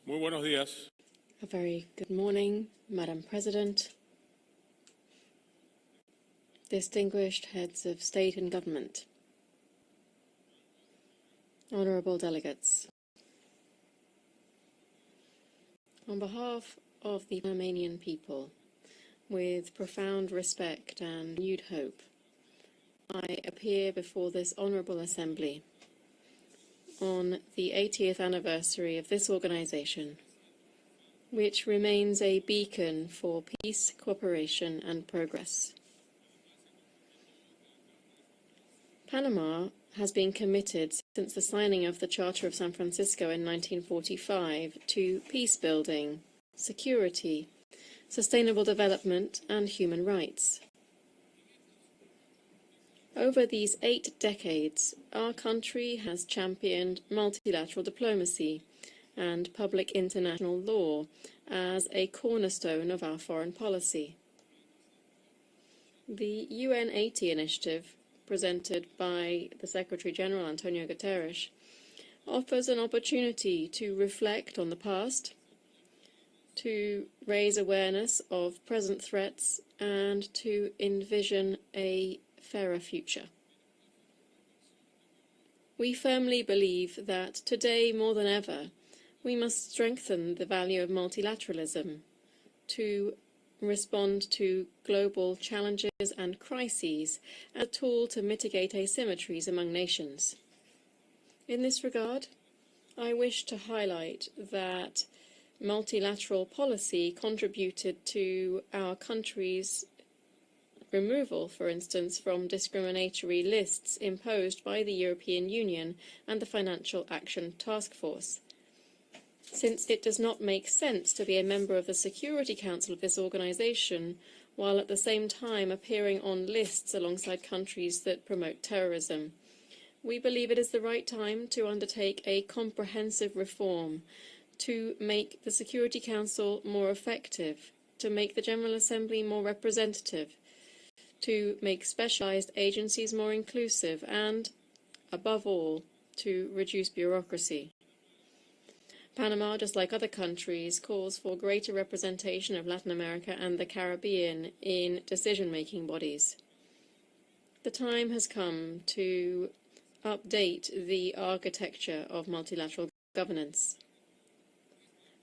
Speaker 1: Muy buenos días.
Speaker 3: A very good morning, Madam President, distinguished heads of state and government, honourable delegates. On behalf of the Panamanian people, with profound respect and renewed hope, I appear before this honourable assembly on the 80th anniversary of this organisation, which remains a beacon for peace, cooperation and progress. Panama has been committed since the signing of the Charter of San Francisco in 1945 to peace building, security, sustainable development and human rights. Over these 8 decades, our country has championed multilateral diplomacy and public international law as a cornerstone of our foreign policy. The UN 80 initiative, presented by the Secretary-General Antonio Guterres, offers an opportunity to reflect on the past, to raise awareness of present threats, and to envision a fairer future. We firmly believe that today more than ever we must strengthen the value of multilateralism to respond to global challenges and crises as a tool to mitigate asymmetries among nations. In this regard, I wish to highlight that multilateral policy contributed to our country's removal, for instance, from discriminatory lists imposed by the European Union and the Financial Action Task Force. Since it does not make sense to be a member of the Security Council of this organisation while at the same time appearing on lists alongside countries that promote terrorism, we believe it is the right time to undertake a comprehensive reform to make the Security Council more effective, to make the General Assembly more representative, to make specialized agencies more inclusive, and, above all, to reduce bureaucracy. Panama, just like other countries, calls for greater representation of Latin America and the Caribbean in decision-making bodies. The time has come to update the architecture of multilateral governance.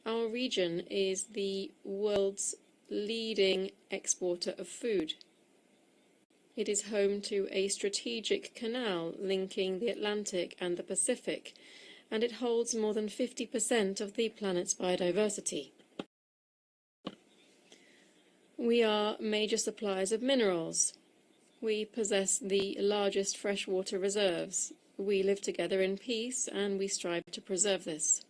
Speaker 3: Our region is the world's leading exporter of food. It is home to a strategic canal linking the Atlantic and the Pacific, and it holds more than 50% of the planet's biodiversity. We are major suppliers of minerals. We possess the largest freshwater reserves. We live together in peace, and we strive to preserve this.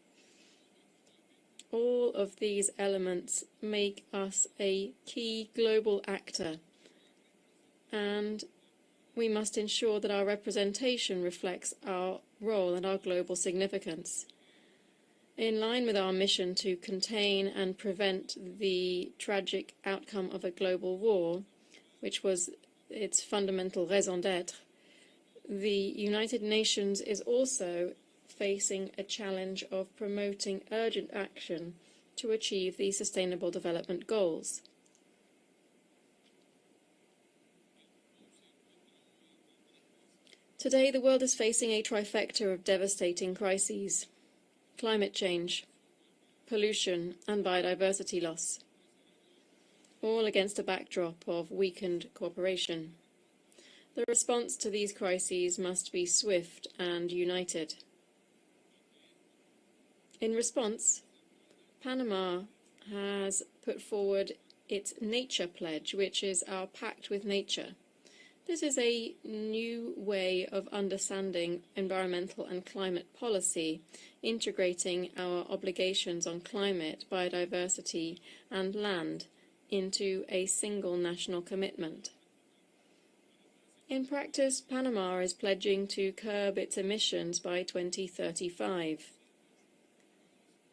Speaker 3: All of these elements make us a key global actor, and we must ensure that our representation reflects our role and our global significance. In line with our mission to contain and prevent the tragic outcome of a global war, which was its fundamental raison d'être, the United Nations is also facing a challenge of promoting urgent action to achieve the Sustainable Development Goals. Today, the world is facing a trifecta of devastating crises: climate change, pollution, and biodiversity loss, all against a backdrop of weakened cooperation. The response to these crises must be swift and united. In response, Panama has put forward its Nature Pledge, which is our pact with nature. This is a new way of understanding environmental and climate policy, integrating our obligations on climate, biodiversity, and land into a single national commitment. In practice, Panama is pledging to curb its emissions by 2035.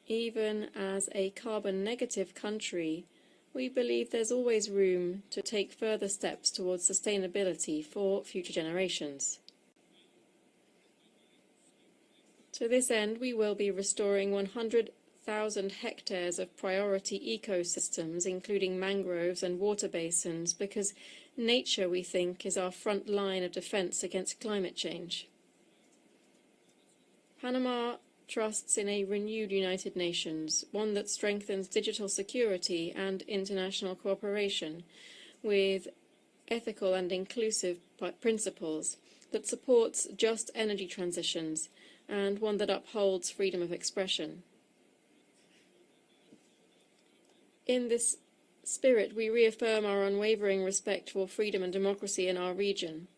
Speaker 3: Even as a carbon-negative country, we believe there's always room to take further steps towards sustainability for future generations. To this end, we will be restoring 100,000 hectares of priority ecosystems, including mangroves and water basins, because nature, we think, is our front line of defense against climate change. Panama trusts in a renewed United Nations, one that strengthens digital security and international cooperation with ethical and inclusive principles, that supports just energy transitions, and one that upholds freedom of expression. In this spirit, we reaffirm our unwavering respect for freedom and democracy in our region,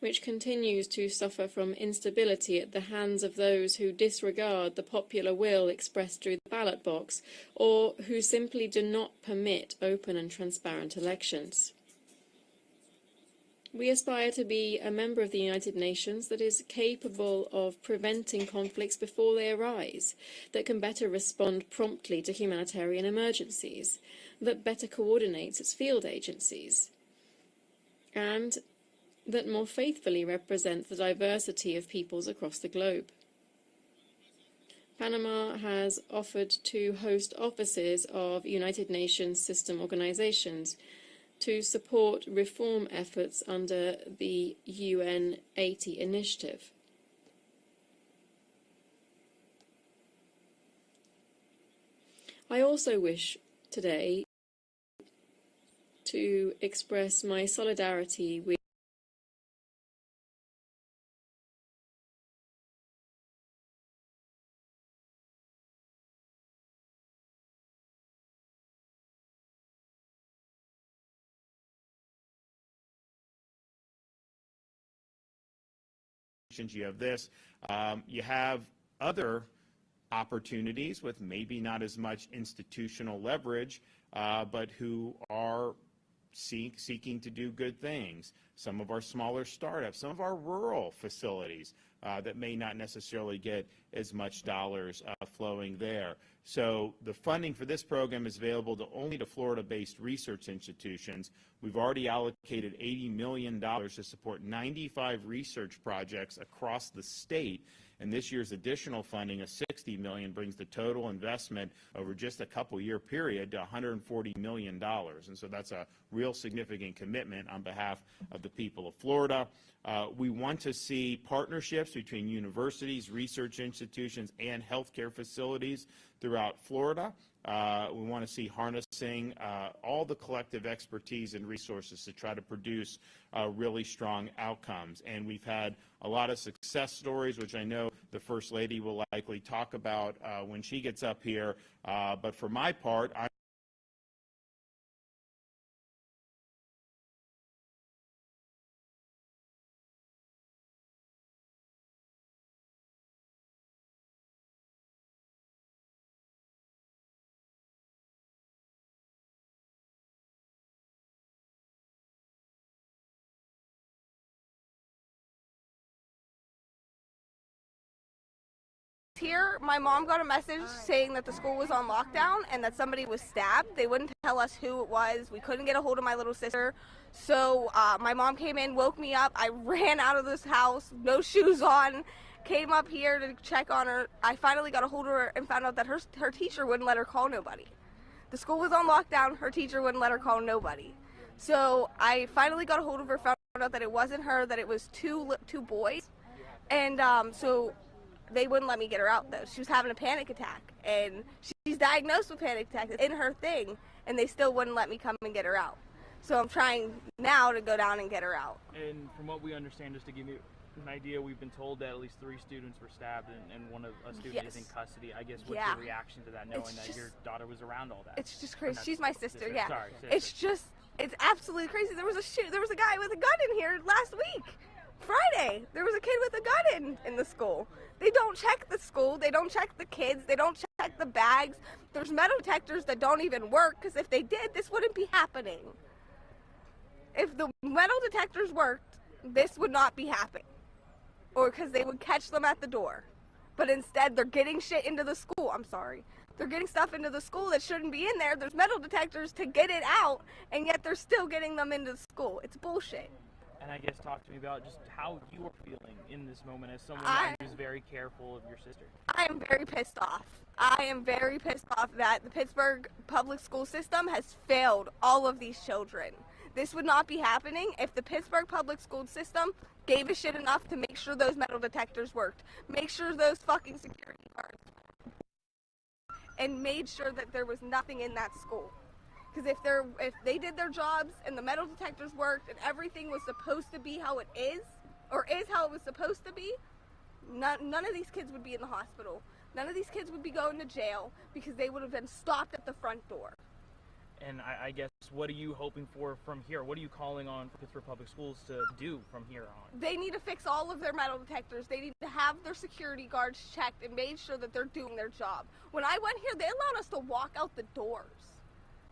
Speaker 3: which continues to suffer from instability at the hands of those who disregard the popular will expressed through the ballot box, or who simply do not permit open and transparent elections. We aspire to be a member of the United Nations that is capable of preventing conflicts before they arise, that can better respond promptly to humanitarian emergencies, that better coordinates its field agencies, and that more faithfully represent the diversity of peoples across the globe. Panama has offered to host offices of United Nations system organizations to support reform efforts under the UN 80 initiative. I also wish today to express my solidarity with
Speaker 1: You have this. You have other opportunities with maybe not as much institutional leverage, but who are seeking to do good things, some of our smaller startups, some of our rural facilities that may not necessarily get as much dollars flowing there. So the funding for this program is available only to Florida-based research institutions. We've already allocated $80 million to support 95 research projects across the state, and this year's additional funding of $60 million brings the total investment over just a couple-year period to $140 million. And so that's a real significant commitment on behalf of the people of Florida. We want to see partnerships between universities, research institutions, and healthcare facilities throughout Florida. We want to see harnessing all the collective expertise and resources to try to produce really strong outcomes. And we've had a lot of success stories, which I know the First Lady will likely talk about when she gets up here. But for my part, I'm
Speaker 8: Here, my mom got a message saying that the school was on lockdown and that somebody was stabbed. They wouldn't tell us who it was. We couldn't get a hold of my little sister. So my mom came in, woke me up. I ran out of this house, no shoes on, came up here to check on her. I finally got a hold of her and found out that her teacher wouldn't let her call nobody. The school was on lockdown. Her teacher wouldn't let her call nobody. So I finally got a hold of her, found out that it wasn't her, that it was two boys. And so they wouldn't let me get her out, though. She was having a panic attack, and she's diagnosed with panic attack in her thing, and they still wouldn't let me come and get her out. So I'm trying now to go down and get her out.
Speaker 9: And from what we understand, just to give you an idea, we've been told that at least 3 students were stabbed, and one of a student is in custody. I guess what's your reaction to that, knowing that your daughter was around all that?
Speaker 8: It's just crazy. She's my sister, yeah.
Speaker 9: Sorry,
Speaker 8: it's absolutely crazy. There was a guy with a gun in here last week. Friday, there was a kid with a gun in the school. They don't check the school, they don't check the kids, they don't check the bags. There's metal detectors that don't even work, because if they did, this wouldn't be happening. If the metal detectors worked, this would not be happening. Or because they would catch them at the door. But instead, they're getting shit into the school. I'm sorry. They're getting stuff into the school that shouldn't be in there. There's metal detectors to get it out, and yet they're still getting them into the school. It's bullshit.
Speaker 9: And I guess talk to me about just how you are feeling in this moment as someone who's very careful of your sister.
Speaker 8: I am very pissed off. I am very pissed off that the Pittsburgh public school system has failed all of these children. This would not be happening if the Pittsburgh public school system gave a shit enough to make sure those metal detectors worked, make sure those fucking security guards, and made sure that there was nothing in that school. Because if they did their jobs and the metal detectors worked and everything was supposed to be how it is, or is how it was supposed to be, none of these kids would be in the hospital. None of these kids would be going to jail because they would have been stopped at the front door.
Speaker 9: And I guess, what are you hoping for from here? What are you calling on Pittsburgh Public Schools to do from here on?
Speaker 8: They need to fix all of their metal detectors. They need to have their security guards checked and made sure that they're doing their job. When I went here, they allowed us to walk out the doors.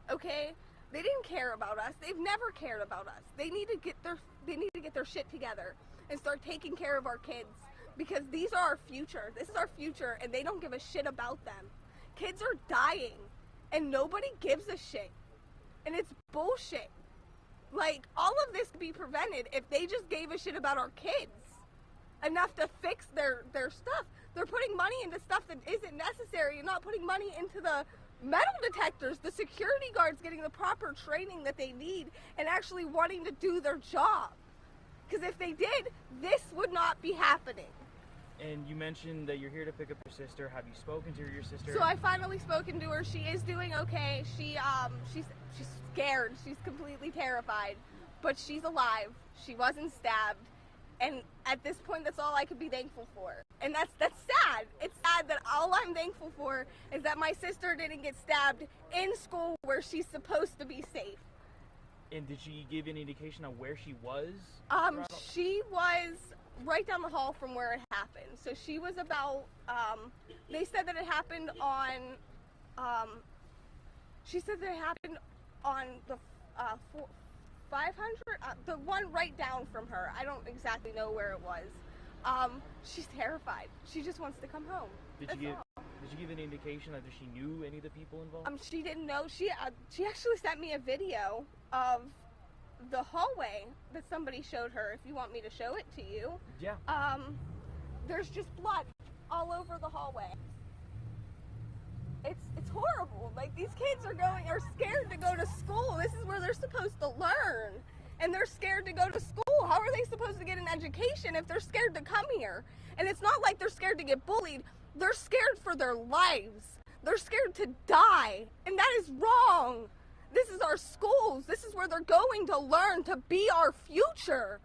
Speaker 8: Okay? They didn't care about us. They've never cared about us. They need to get their shit together and start taking care of our kids, because these are our future. This is our future, and they don't give a shit about them. Kids are dying, and nobody gives a shit. And it's bullshit. Like, all of this could be prevented if they just gave a shit about our kids enough to fix their stuff. They're putting money into stuff that isn't necessary and not putting money into the metal detectors, the security guards getting the proper training that they need and actually wanting to do their job. Because if they did, this would not be happening.
Speaker 9: And you mentioned that you're here to pick up your sister. Have you spoken to your sister?
Speaker 8: So I finally spoken to her. She is doing okay. She's scared. She's completely terrified. But she's alive. She wasn't stabbed. And at this point, that's all I could be thankful for. And that's sad. It's sad that all I'm thankful for is that my sister didn't get stabbed in school where she's supposed to be safe.
Speaker 9: And did she give any indication of where she was?
Speaker 8: She was right down the hall from where it happened. So she was about, they said that it happened on, she said that it happened on the 500, the one right down from her. I don't exactly know where it was. She's terrified. She just wants to come home.
Speaker 9: Did you give any indication that she knew any of the people involved?
Speaker 8: She didn't know. She actually sent me a video of the hallway that somebody showed her. If you want me to show it to you.
Speaker 9: Yeah.
Speaker 8: There's just blood all over the hallway. It's horrible. Like, these kids are scared to go to school. This is where they're supposed to learn. And they're scared to go to school. How are they supposed to get an education if they're scared to come here? And it's not like they're scared to get bullied. They're scared for their lives. They're scared to die. And that is wrong. This is our schools. This is where they're going to learn to be our future.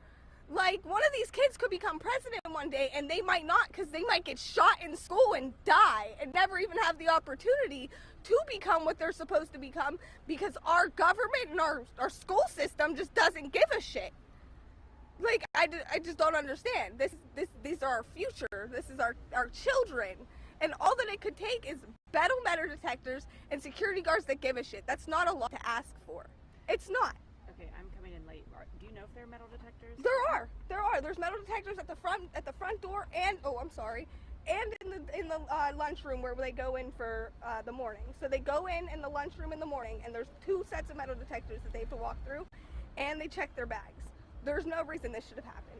Speaker 8: Like, one of these kids could become president one day, and they might not, because they might get shot in school and die and never even have the opportunity to become what they're supposed to become, because our government and our school system just doesn't give a shit. Like, I just don't understand. These are our future. This is our children. And all that it could take is metal detectors and security guards that give a shit. That's not a lot to ask for. It's not.
Speaker 10: Okay, I'm coming in late. Do you know if there are metal detectors?
Speaker 8: There are. There's metal detectors at the front door, and and in the lunchroom where they go in for the morning. So they go in the lunchroom in the morning, and there's 2 sets of metal detectors that they have to walk through, and they check their bags. There's no reason this should have happened.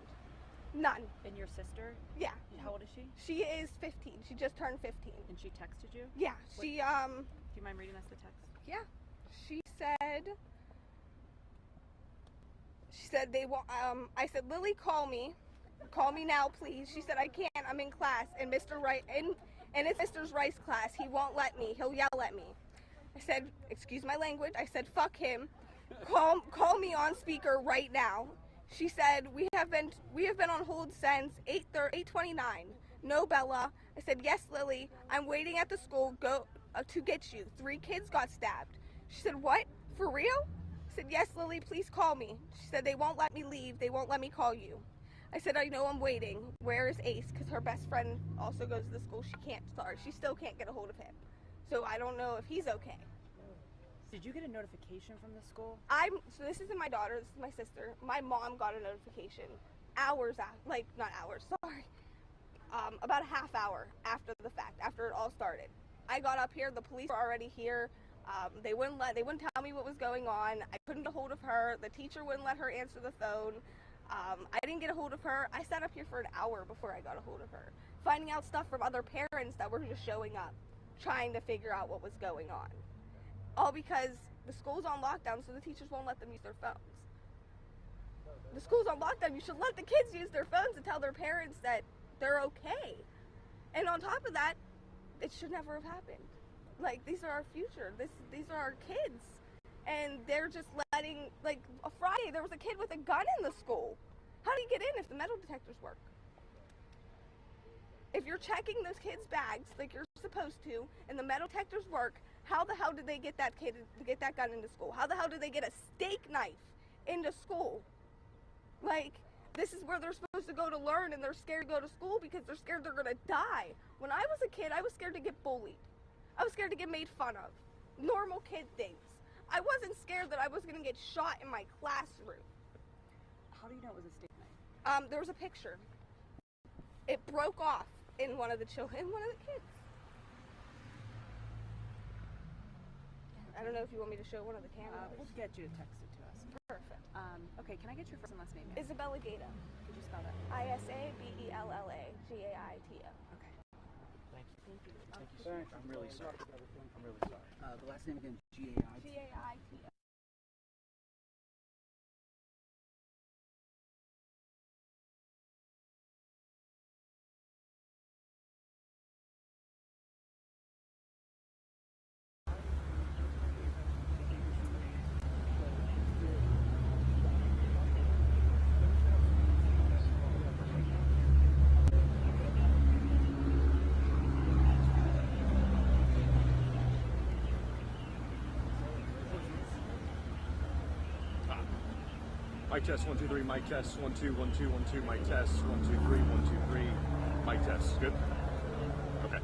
Speaker 8: None.
Speaker 10: And your sister?
Speaker 8: Yeah.
Speaker 10: How old is she?
Speaker 8: She is 15. She just turned 15.
Speaker 10: And she texted you?
Speaker 8: Yeah.
Speaker 10: Do you mind reading us the text?
Speaker 8: Yeah. She said they want. I said, Lily, call me now, please. She said, I can't. I'm in class, and Mr. Wright and it's Mr. Wright's class. He won't let me. He'll yell at me. I said, excuse my language. I said, fuck him. Call me on speaker right now. She said, we have been on hold since 8:29. No, Bella. I said, yes, Lily. I'm waiting at the school to get you. 3 kids got stabbed. She said, what? For real? I said, yes, Lily, please call me. She said, they won't let me leave. They won't let me call you. I said, I know, I'm waiting. Where is Ace? Because her best friend also goes to the school. She still can't get a hold of him. So I don't know if he's okay.
Speaker 10: Did you get a notification from the school?
Speaker 8: So this isn't my daughter, this is my sister. My mom got a notification about a half hour after the fact, after it all started. I got up here, the police were already here. They wouldn't tell me what was going on. I couldn't get a hold of her. The teacher wouldn't let her answer the phone. I didn't get a hold of her. I sat up here for an hour before I got a hold of her, finding out stuff from other parents that were just showing up, trying to figure out what was going on. All because the school's on lockdown, so the teachers won't let them use their phones. The school's on lockdown. You should let the kids use their phones and tell their parents that they're okay. And on top of that, it should never have happened. Like, these are our future. These are our kids. And they're just letting, like, a Friday, there was a kid with a gun in the school. How do you get in if the metal detectors work? If you're checking those kids' bags like you're supposed to, and the metal detectors work, how the hell did they get that kid to get that gun into school? How the hell did they get a steak knife into school? Like, this is where they're supposed to go to learn, and they're scared to go to school because they're scared they're gonna die. When I was a kid, I was scared to get bullied. I was scared to get made fun of. Normal kid things. I wasn't scared that I was gonna get shot in my classroom.
Speaker 10: How do you know it was a steak knife?
Speaker 8: There was a picture. It broke off in one of the kids. I don't know if you want me to show one of the cameras.
Speaker 10: We'll get you to text it to us.
Speaker 8: Perfect.
Speaker 10: Okay, can I get your first and last name?
Speaker 8: Isabella Gaeta.
Speaker 10: Could you spell that?
Speaker 8: Isabella Gaita.
Speaker 10: Okay.
Speaker 9: Thank you.
Speaker 10: Thank you.
Speaker 9: I'm really sorry.
Speaker 11: The last name again, Gaita.
Speaker 8: Gaita.
Speaker 12: Mic test, 1 2 3. Mic test, 1 2 1 2 1 2. Mic test, 1 2 3 1 2 3. Mic test. Good. Okay.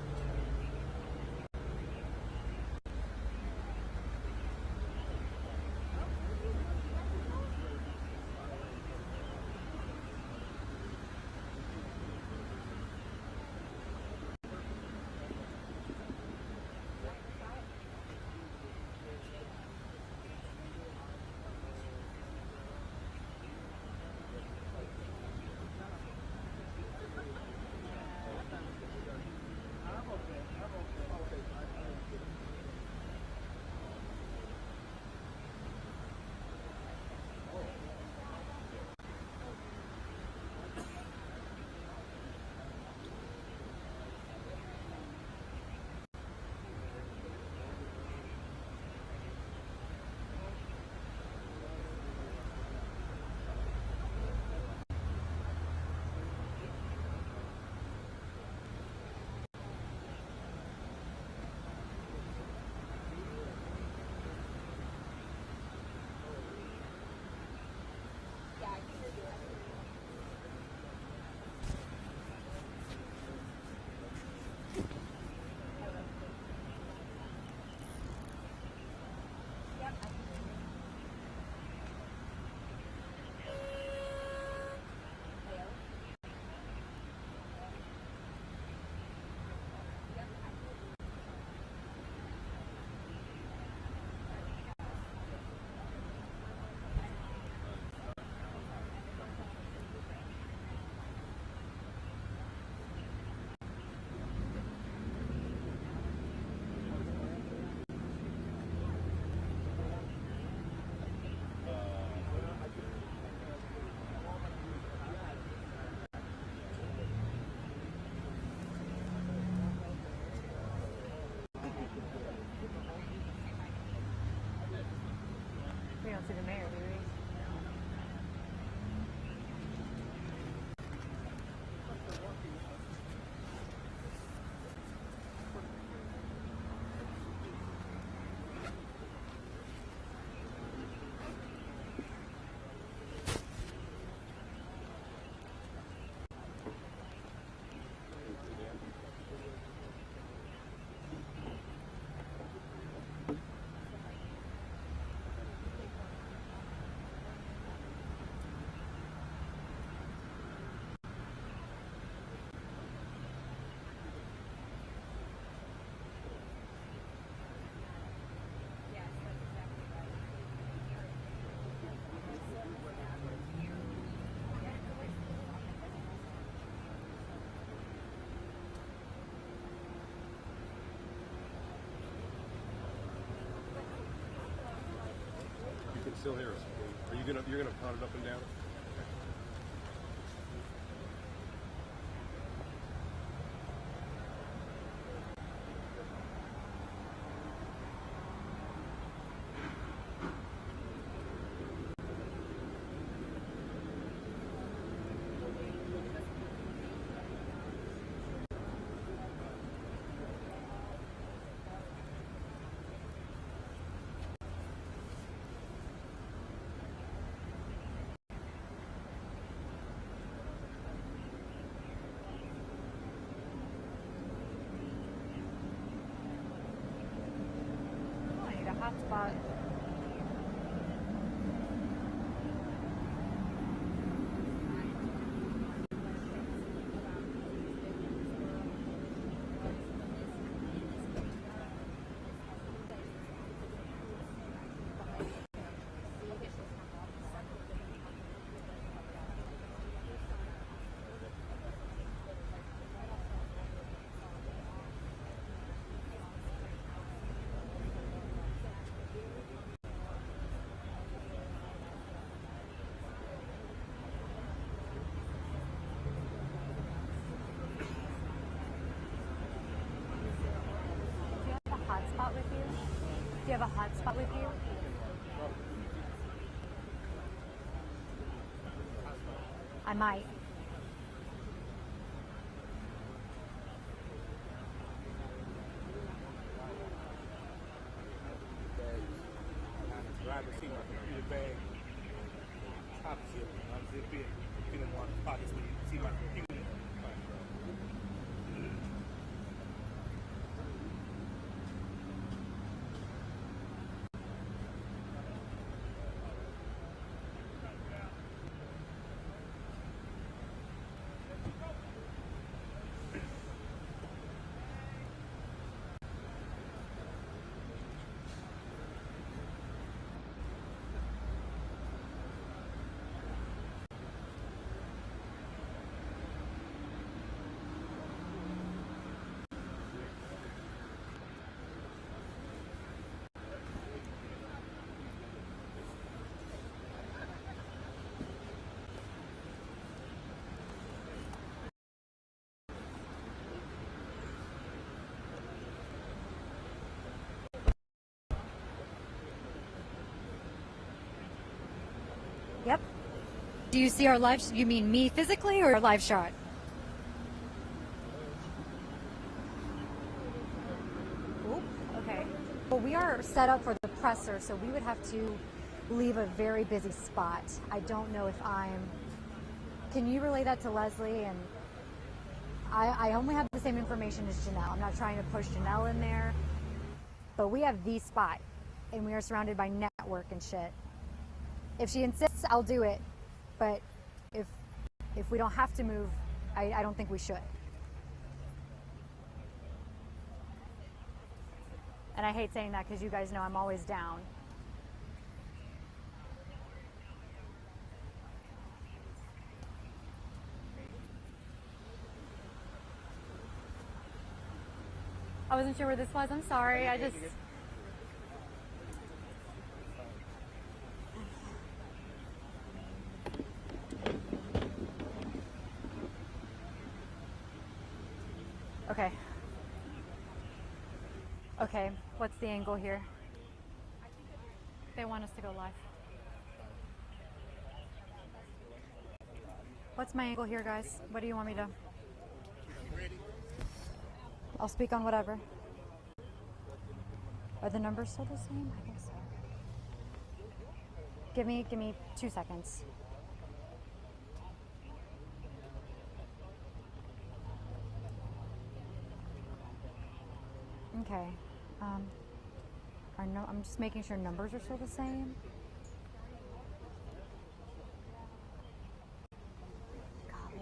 Speaker 12: still hear us. Are you you're gonna pound it up and down?
Speaker 13: Hotspot. Hotspot with you? Do you have a hotspot with you? I might.
Speaker 14: Rather see my computer bag, top zip, unzip it, you don't want pockets when you see my computer.
Speaker 13: Yep. Do you see our live? You mean me physically or our live shot? Oop, okay. Well, we are set up for the presser, so we would have to leave a very busy spot. I don't know if I'm... Can you relay that to Leslie? And I only have the same information as Janelle. I'm not trying to push Janelle in there, but we have the spot, and we are surrounded by network and shit. If she insists, I'll do it. But if we don't have to move, I don't think we should. And I hate saying that because you guys know I'm always down. I wasn't sure where this was. I'm sorry. I just... Okay. Okay, what's the angle here? They want us to go live. What's my angle here, guys? What do you want me to... I'll speak on whatever. Are the numbers still the same? I guess so. Give me 2 seconds. Okay. I'm just making sure numbers are still the same. Golly.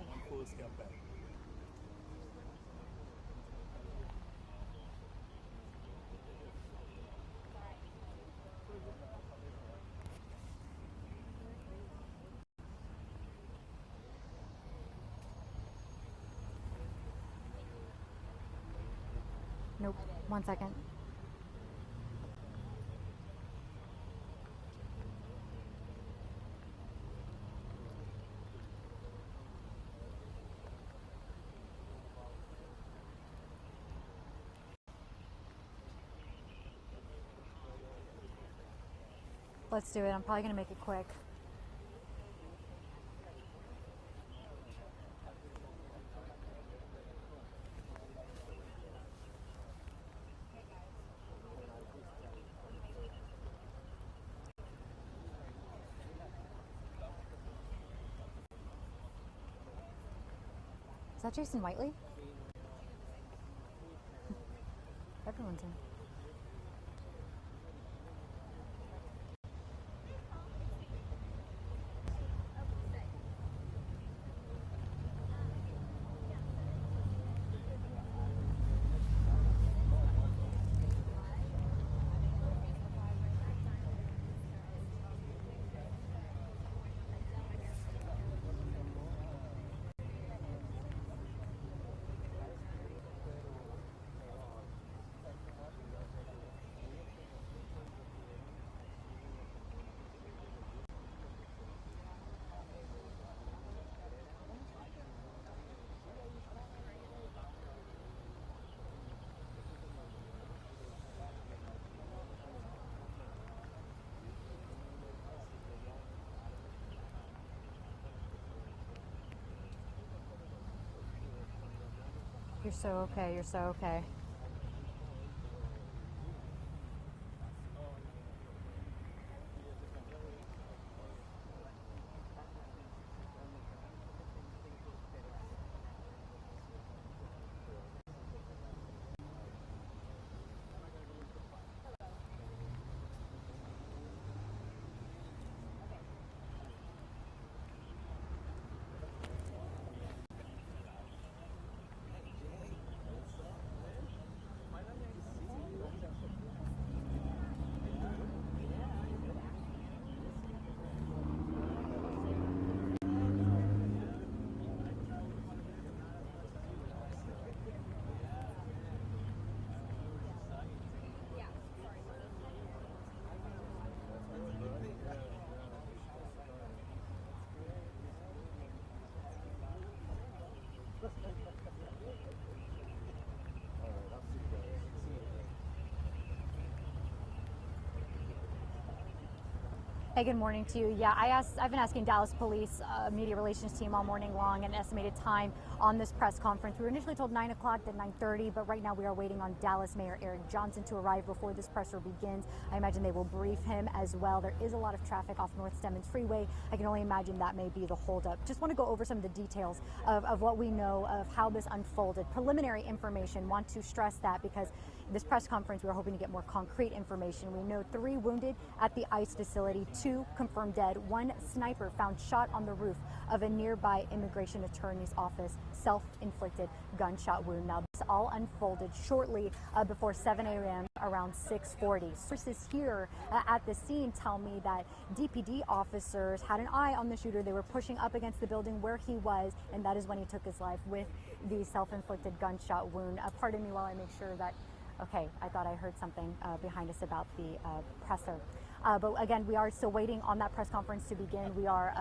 Speaker 13: Nope. 1 second. Let's do it. I'm probably going to make it quick. Is that Jason Whiteley? Everyone's in. You're so okay, you're so okay. Hey, good morning to you. Yeah, I've been asking Dallas Police media relations team all morning long an estimated time on this press conference. We were initially told 9 o'clock, then 9:30, but right now we are waiting on Dallas Mayor Eric Johnson to arrive before this presser begins. I imagine they will brief him as well. There is a lot of traffic off North Stemmons Freeway. I can only imagine that may be the holdup. Just want to go over some of the details of what we know of how this unfolded. Preliminary information, want to stress that because this press conference, we were hoping to get more concrete information. We know 3 wounded at the ICE facility, 2 confirmed dead, 1 sniper found shot on the roof of a nearby immigration attorney's office, self-inflicted gunshot wound. Now, this all unfolded shortly before 7 a.m. around 6:40. Sources here at the scene tell me that DPD officers had an eye on the shooter. They were pushing up against the building where he was, and that is when he took his life with the self-inflicted gunshot wound. Pardon me while I make sure that. Okay, I thought I heard something behind us about the presser. But again, we are still waiting on that press conference to begin. We are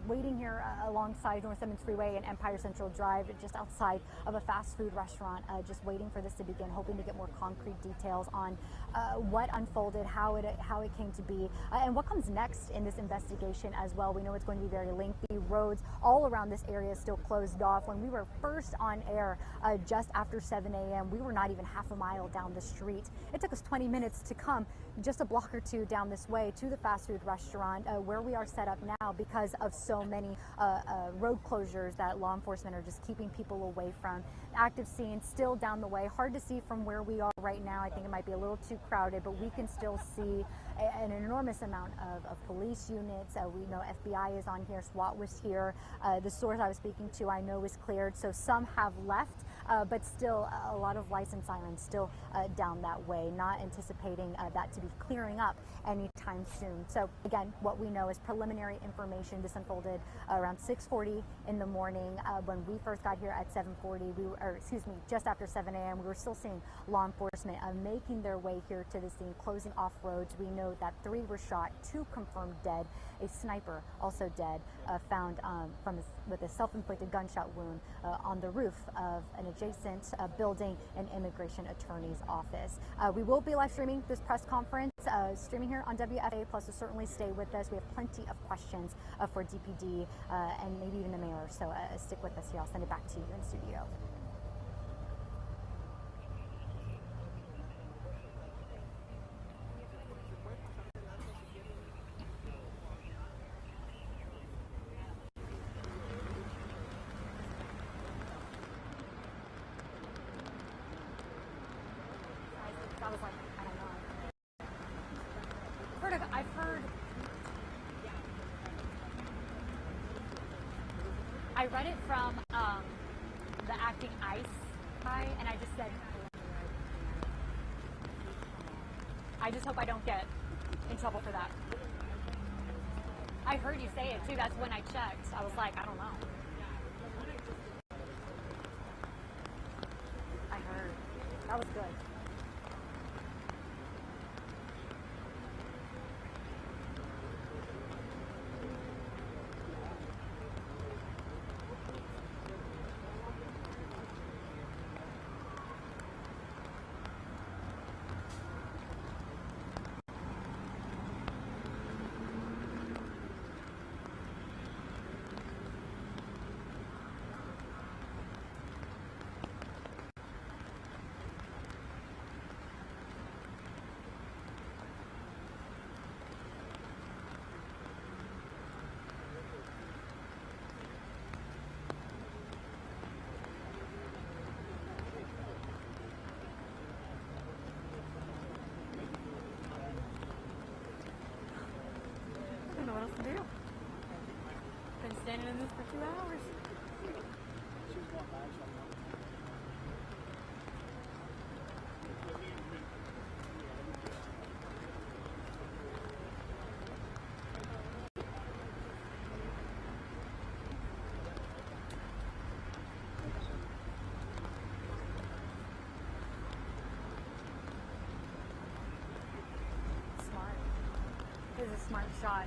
Speaker 13: waiting here alongside North Stemmons Freeway and Empire Central Drive, just outside of a fast food restaurant, just waiting for this to begin, hoping to get more concrete details on what unfolded, how it came to be, and what comes next in this investigation as well. We know it's going to be very lengthy. Roads all around this area still closed off. When we were first on air just after 7 a.m., we were not even half a mile down the street. It took us 20 minutes to come just a block or two down this way to the fast food restaurant where we are set up now because of so many road closures that law enforcement are just keeping people away from. Active scene still down the way. Hard to see from where we are right now. I think it might be a little too crowded, but we can still see an enormous amount of police units. We know FBI is on here, SWAT was here. The source I was speaking to I know is cleared, so some have left, but still a lot of lights and sirens still down that way. Not anticipating that to be clearing up anytime soon. So again, what we know is preliminary information. This unfolded around 6:40 in the morning. When we first got here at 7:40, just after 7 a.m., we were still seeing law enforcement making their way here to the scene, closing off roads. We know that 3 were shot, 2 confirmed dead, a sniper also dead, found with a self-inflicted gunshot wound on the roof of an adjacent building and immigration attorney's office. We will be live streaming this press conference, streaming here on WFA Plus, so certainly stay with us. We have plenty of questions for DPD and maybe even the mayor, so stick with us here. I'll send it back to you in studio. I was like, I don't know. I've heard. I read it from the acting ICE guy, and I just said, I just hope I don't get in trouble for that. I heard you say it too. That's when I checked. I was like, I don't know. I heard. That was good. To do. Been standing in this for 2 hours. Smart. This is a smart shot.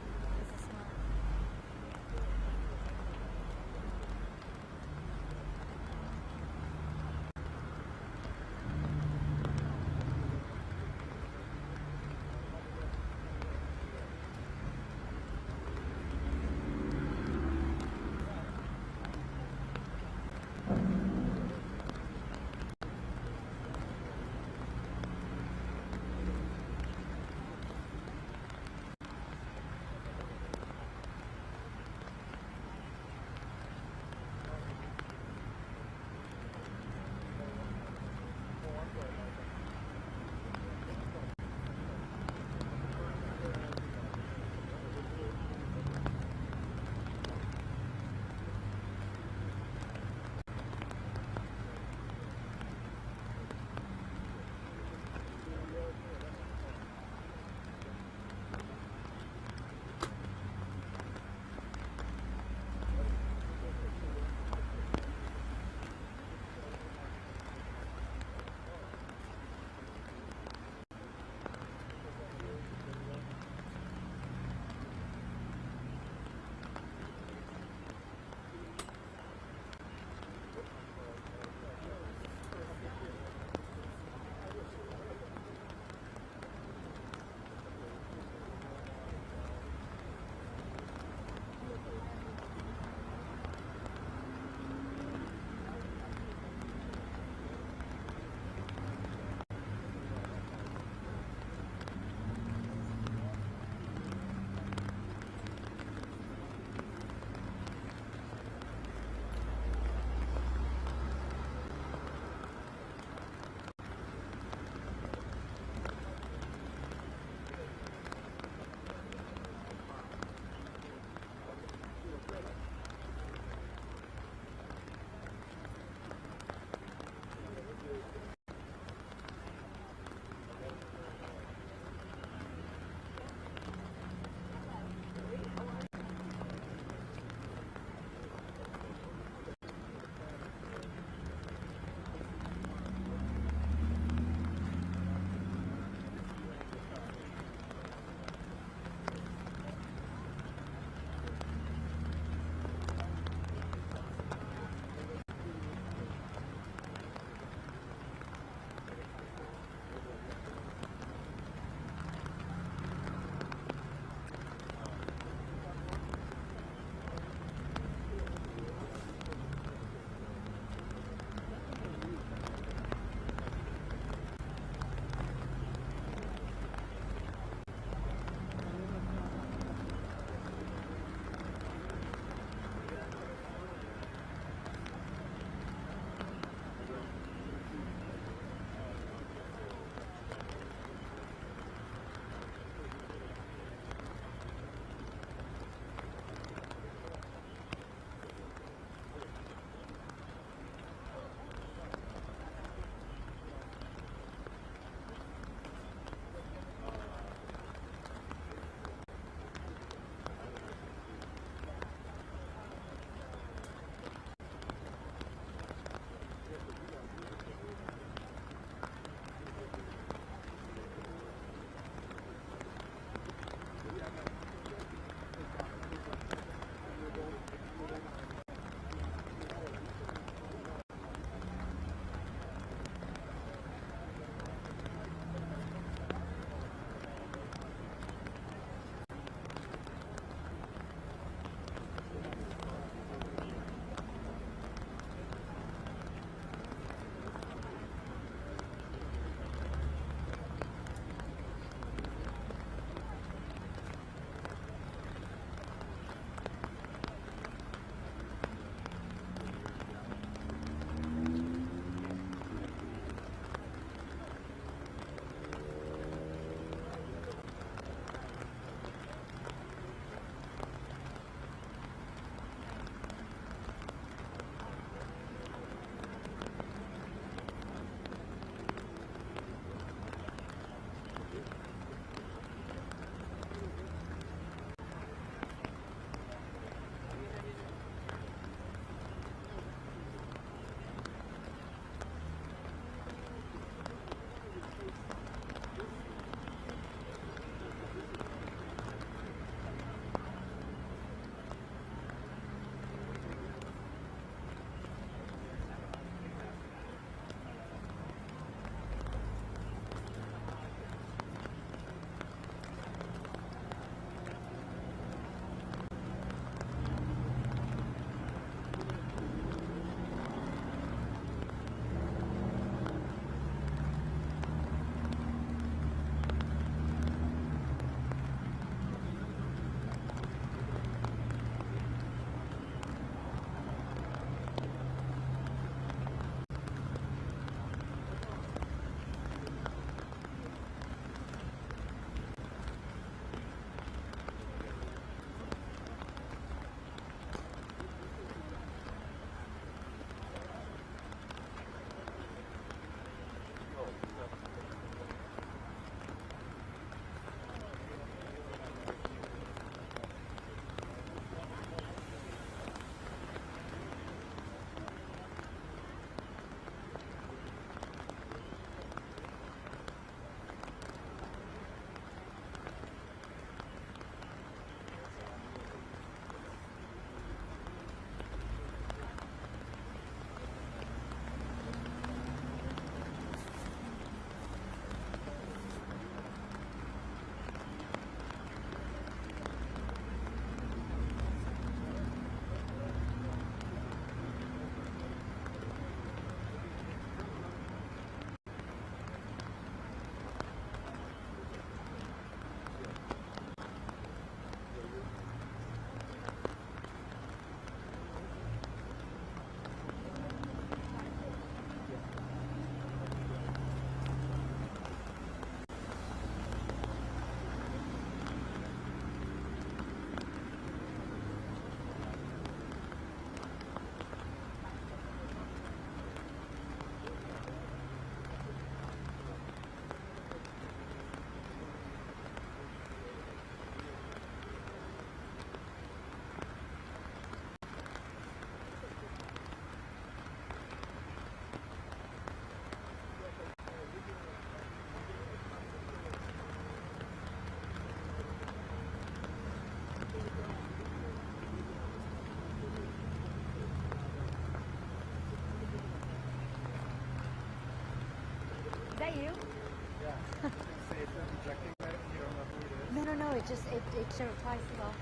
Speaker 13: No, it showed twice as well.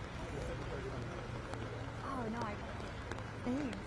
Speaker 13: Oh, no, thanks.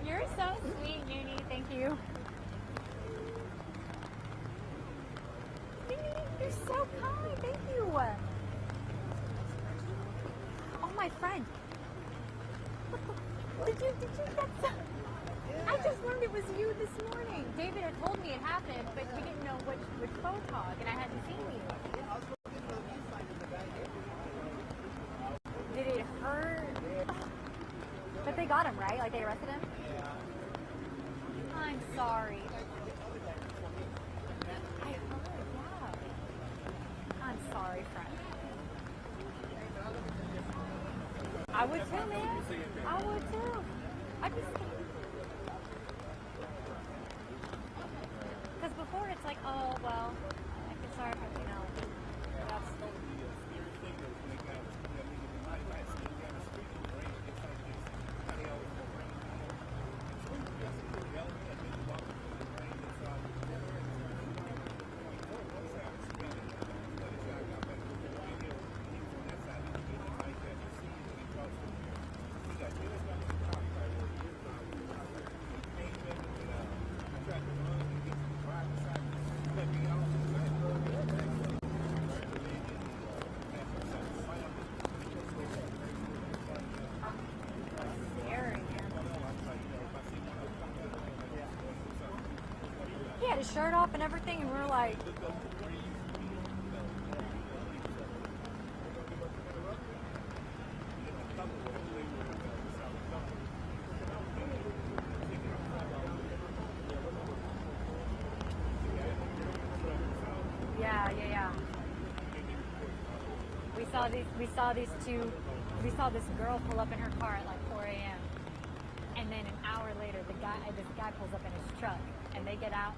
Speaker 15: You're so sweet, Uni. Thank you. You're so kind. Thank you. Oh, my friend. Did you that's I just learned it was you this morning. David had told me it happened, but we didn't know which photog, and I hadn't seen you. Did it hurt? But they got him, right? Like they arrested him? I'm sorry. I heard, yeah. I'm sorry, friend. I would too, man. I would too. I just... Because before it's like, oh, well, I feel sorry for, you know, that's... He had his shirt off and everything, and we were like... Yeah. We saw this girl pull up in her car at like 4 a.m. And then an hour later, this guy pulls up in his truck, and they get out.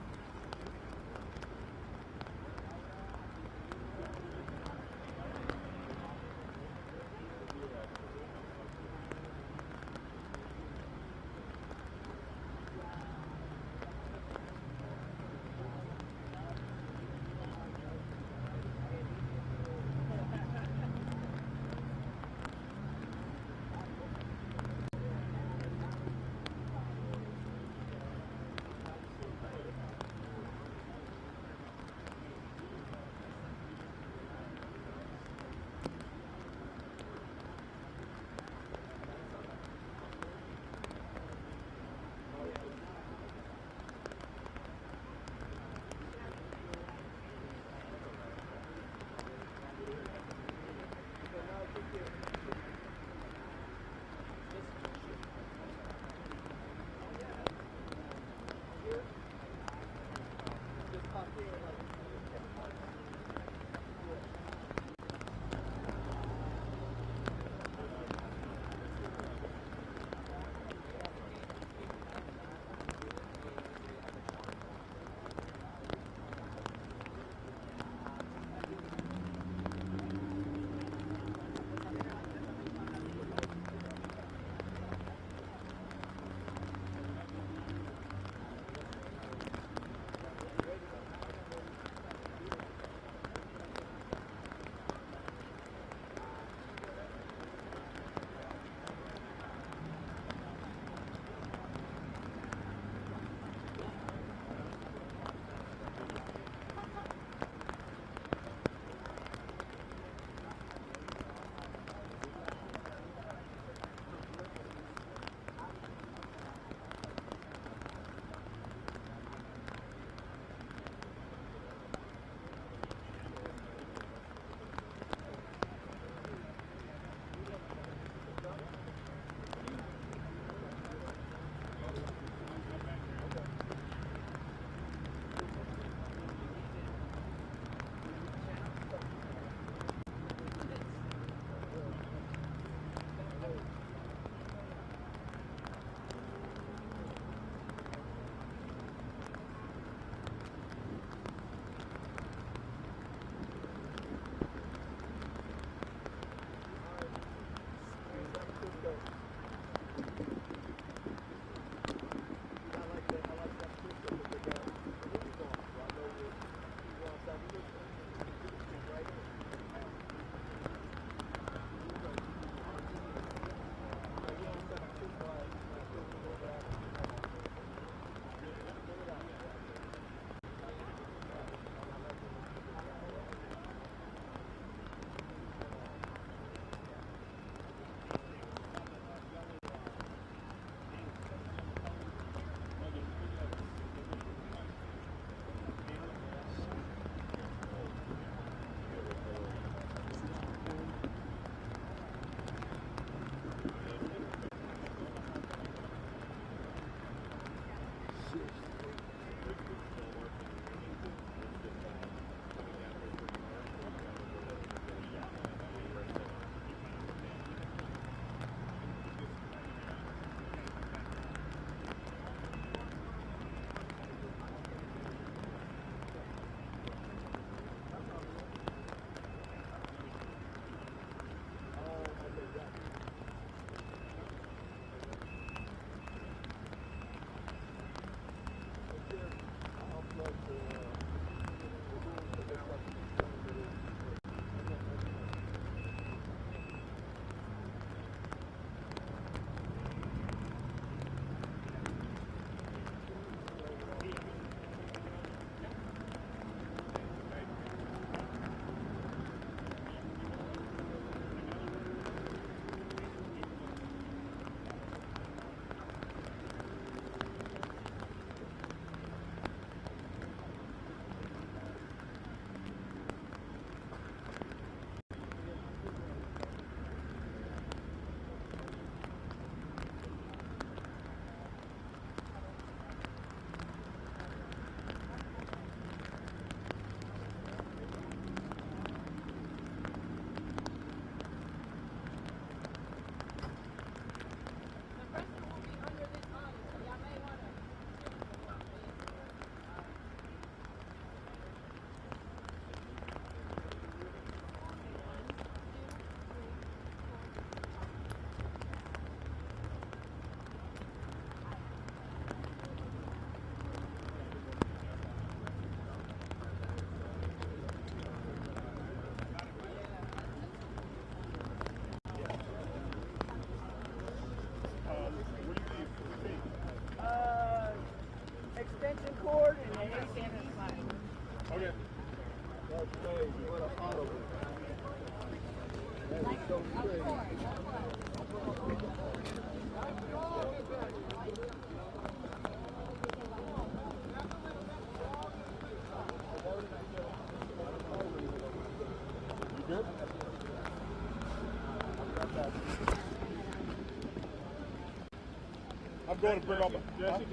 Speaker 12: I'm going to bring all my... Jesse,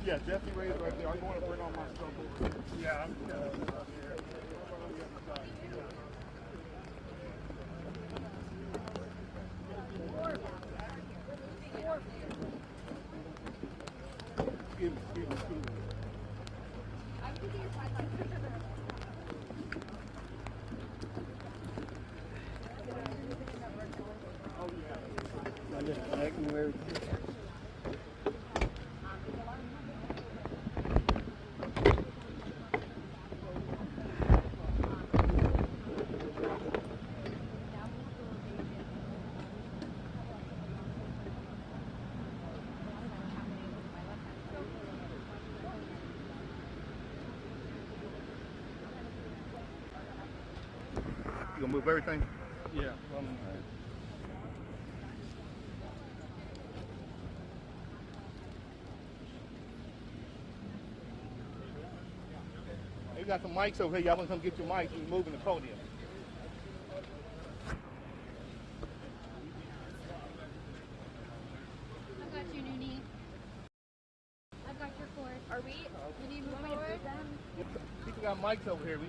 Speaker 12: yeah, Jesse Ray's right there. I'm going to bring all my stuff over. Yeah, I'm... Excuse me. Oh, yeah. I'm just connecting where... You gonna move everything? Yeah. You got some mics over here. Y'all want to come get your mics? You're moving the podium.
Speaker 15: I've got your new knee. I've got your cord. Are we? You need to move forward?
Speaker 12: People got mics over here.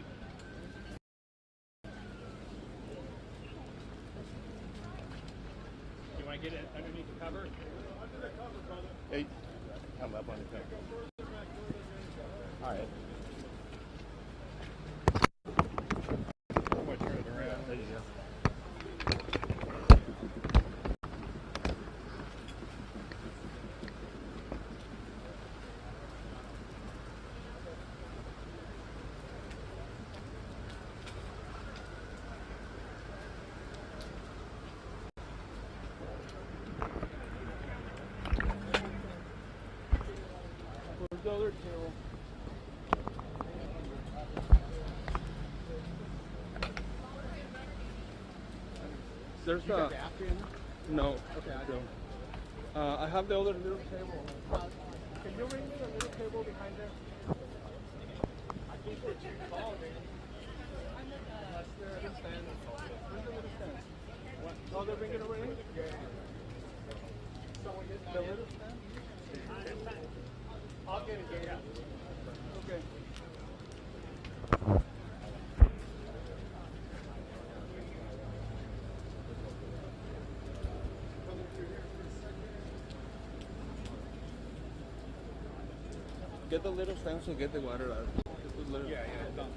Speaker 9: Get it underneath the cover?
Speaker 12: Under the cover, brother. Hey, come up on the cover. All right. I'm going to turn it around. There you go.
Speaker 14: There's
Speaker 11: you got the after in there?
Speaker 14: No.
Speaker 11: Okay, I
Speaker 14: don't. I have the other little table.
Speaker 11: Can you ring me the little table behind there?
Speaker 14: I think we're too tall, man. That's the little stand. Where's the little stand? What? Oh, they're bringing it over here? Yeah. The little stand? I'll get it, yeah. Okay. Get the little stand so get the water out.
Speaker 12: Yeah, done.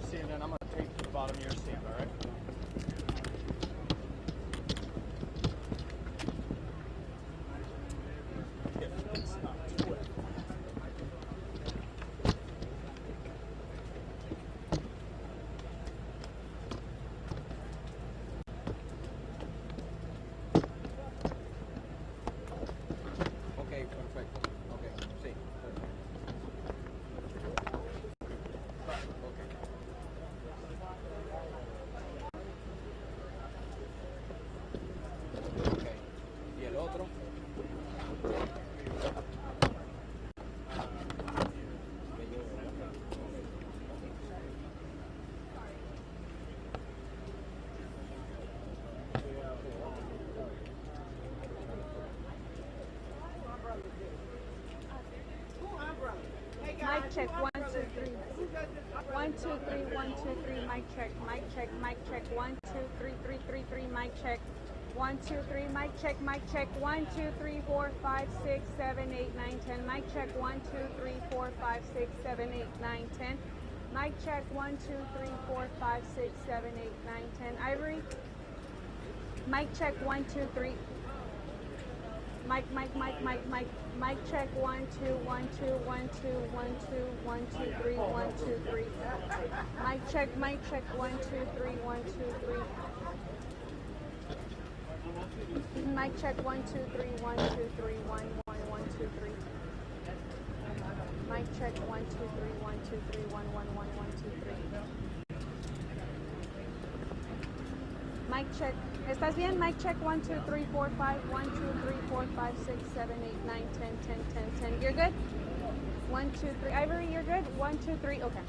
Speaker 9: See, and then I'm going to tape to the bottom of your stand, all right?
Speaker 7: Mic check, 1, 2, 3. 1, 2, 3, 1, 2, 3, mic check, 1, 2, 3, 3, 3, 3, mic check. 1, 2, 3, mic check, 1, 2, 3, 4, 5, 6, 7, 8, 9, 10. Mic check, 1, 2, 3, 4, 5, 6, 7, 8, 9, 10. Mic check, 1, 2, 3, 4, 5, 6, 7, 8, 9, 10. Ivory. Mic check, 1, 2, 3. Mic check 1 2 1 2 1 2 1 2 1 2 3 1 2 3. Mic check 1 2 3 1 2 3. Mic check 1 2 3 1 2 3 1 1 1 2 3. Mic check 1 2 3 1 2 3 1 1 1 1 2 3. Mic check. ¿Estás bien? Mic check 1 2 3 4 5 1 2 3 4 5 6 7 8 9 10 10 10 10. You're good? 1 2 3. Ivory, you're good? 1 2 3. Okay.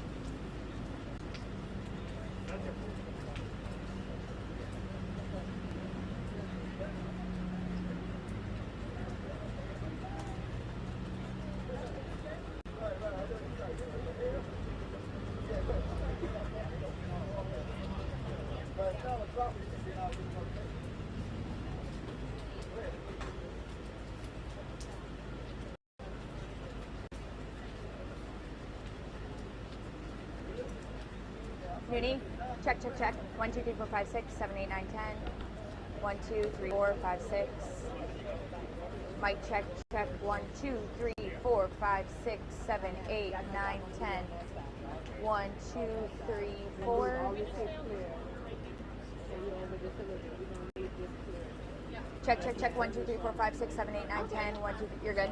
Speaker 15: Noonie, check, check, check. 1 2 3 4 5 6 7 8 9 10. 1 2 3 4 5 6. Mic check, check. 1 2 3 4 5 6 7 8 9 10. 1 2 3 4. Check, check, check. 1 2 3 4 5 6 7 8 9 10. 1 2 3. You're good.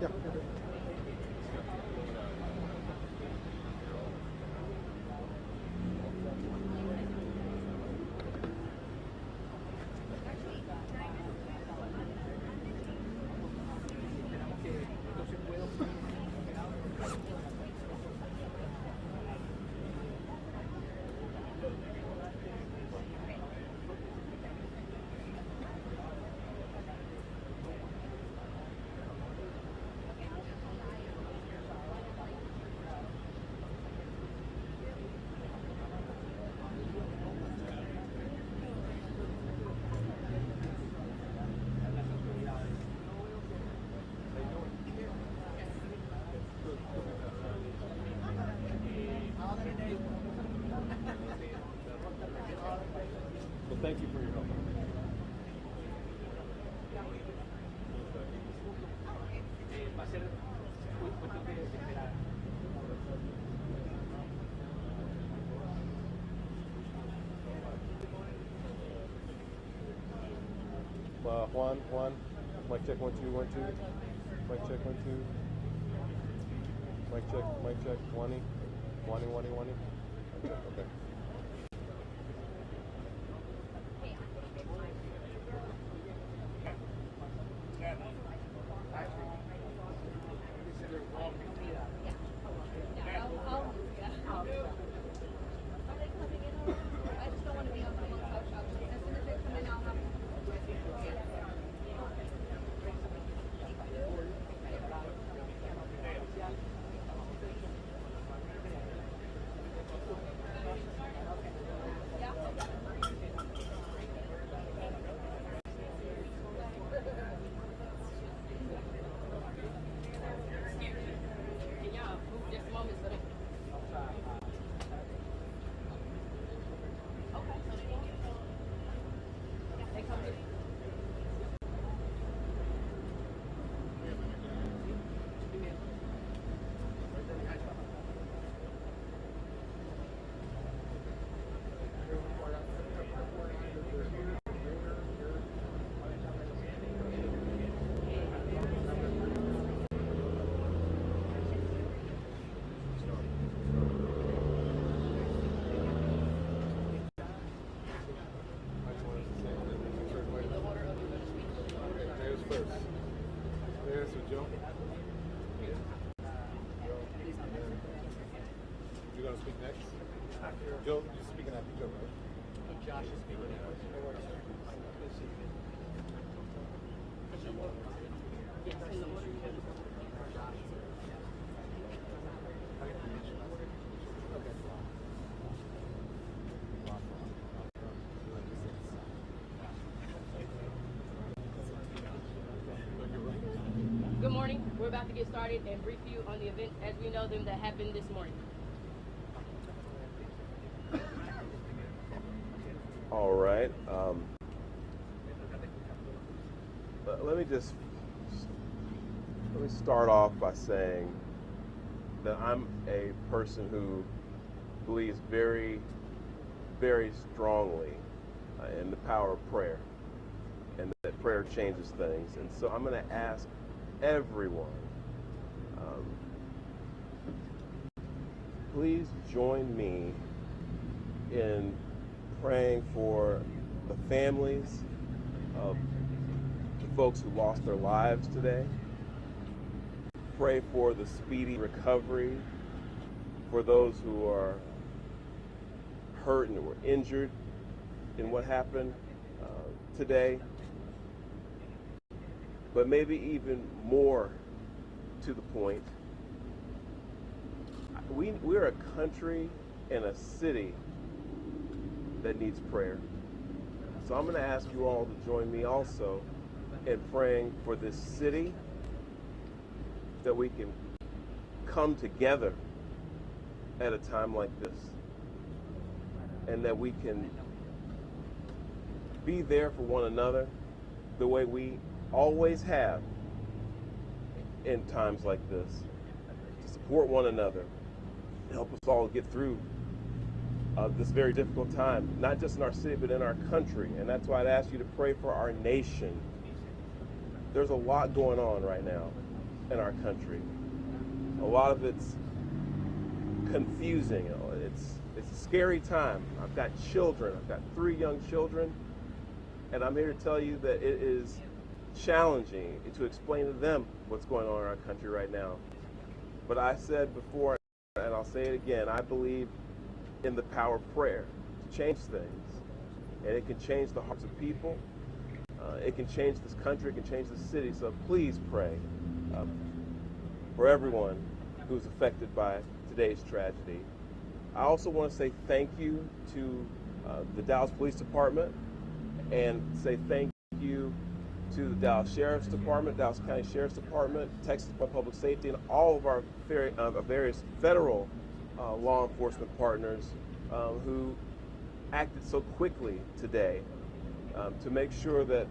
Speaker 11: Yeah.
Speaker 12: Well, thank you for your help. Juan, mic check, 1 2 1 2. Mic check, 1 2. Mic check, Wani. Okay. You gonna speak next? Joe, you're speaking after Joe, right? Josh is speaking
Speaker 16: Good morning. We're about to get started and brief you on the events as we know them that happened this morning.
Speaker 17: All right. Let me start off by saying that I'm a person who believes very, very strongly in the power of prayer, and that prayer changes things. And so I'm going to ask everyone, please join me in praying for the families of the folks who lost their lives today. Pray for the speedy recovery for those who are hurt and were injured in what happened today. But maybe even more to the point, we're a country and a city that needs prayer. So I'm going to ask you all to join me also in praying for this city, that we can come together at a time like this, and that we can be there for one another the way we always have in times like this, to support one another and help us all get through this very difficult time, not just in our city, but in our country. And that's why I'd ask you to pray for our nation. There's a lot going on right now. in our country. A lot of it's confusing. It's a scary time. I've got children. I've got 3 young children, and I'm here to tell you that it is challenging to explain to them what's going on in our country right now. But I said before, and I'll say it again, I believe in the power of prayer to change things, and it can change the hearts of people. It can change this country. It can change the city. So please pray for everyone who's affected by today's tragedy. I also want to say thank you to the Dallas Police Department, and say thank you to the Dallas Sheriff's Department, Dallas County Sheriff's Department, Texas Department of Public Safety, and all of our various federal law enforcement partners who acted so quickly today to make sure that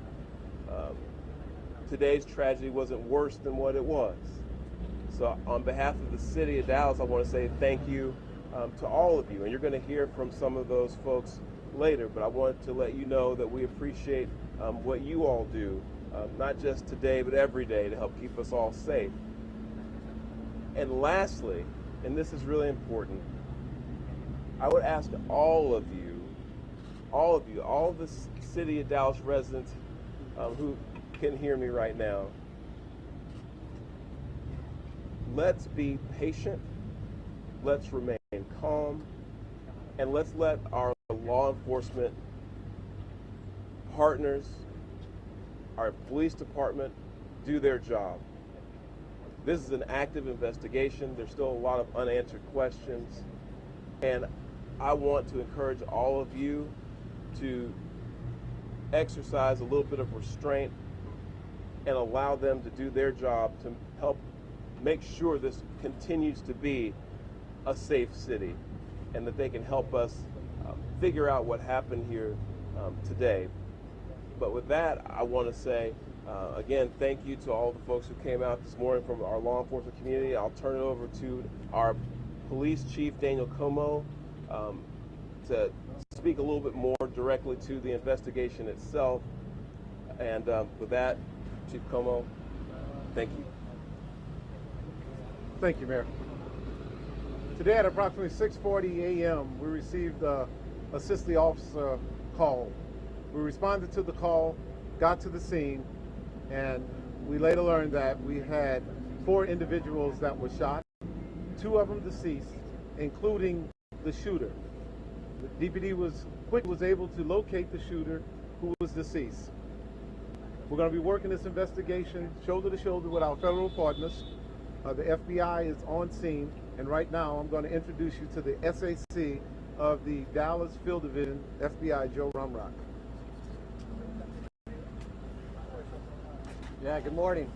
Speaker 17: today's tragedy wasn't worse than what it was. So on behalf of the city of Dallas, I want to say thank you to all of you. And you're going to hear from some of those folks later, but I wanted to let you know that we appreciate what you all do, not just today, but every day, to help keep us all safe. And lastly, and this is really important, I would ask all of the city of Dallas residents who can hear me right now, let's be patient, let's remain calm, and let's let our law enforcement partners, our police department, do their job. This is an active investigation. There's still a lot of unanswered questions, and I want to encourage all of you to exercise a little bit of restraint and allow them to do their job to help make sure this continues to be a safe city, and that they can help us figure out what happened here today. But with that, I want to say, again, thank you to all the folks who came out this morning from our law enforcement community. I'll turn it over to our police chief, Daniel Como, to speak a little bit more directly to the investigation itself. And with that, Chief Como, thank you.
Speaker 11: Thank you, Mayor. Today at approximately 6:40 a.m., we received a assist the officer call. We responded to the call, got to the scene, and we later learned that we had 4 individuals that were shot, 2 of them deceased, including the shooter. The DPD was able to locate the shooter, who was deceased. We're going to be working this investigation shoulder to shoulder with our federal partners. The FBI is on scene, and right now I'm going to introduce you to the SAC of the Dallas Field Division, FBI Joe Rumrock.
Speaker 18: Yeah, good morning.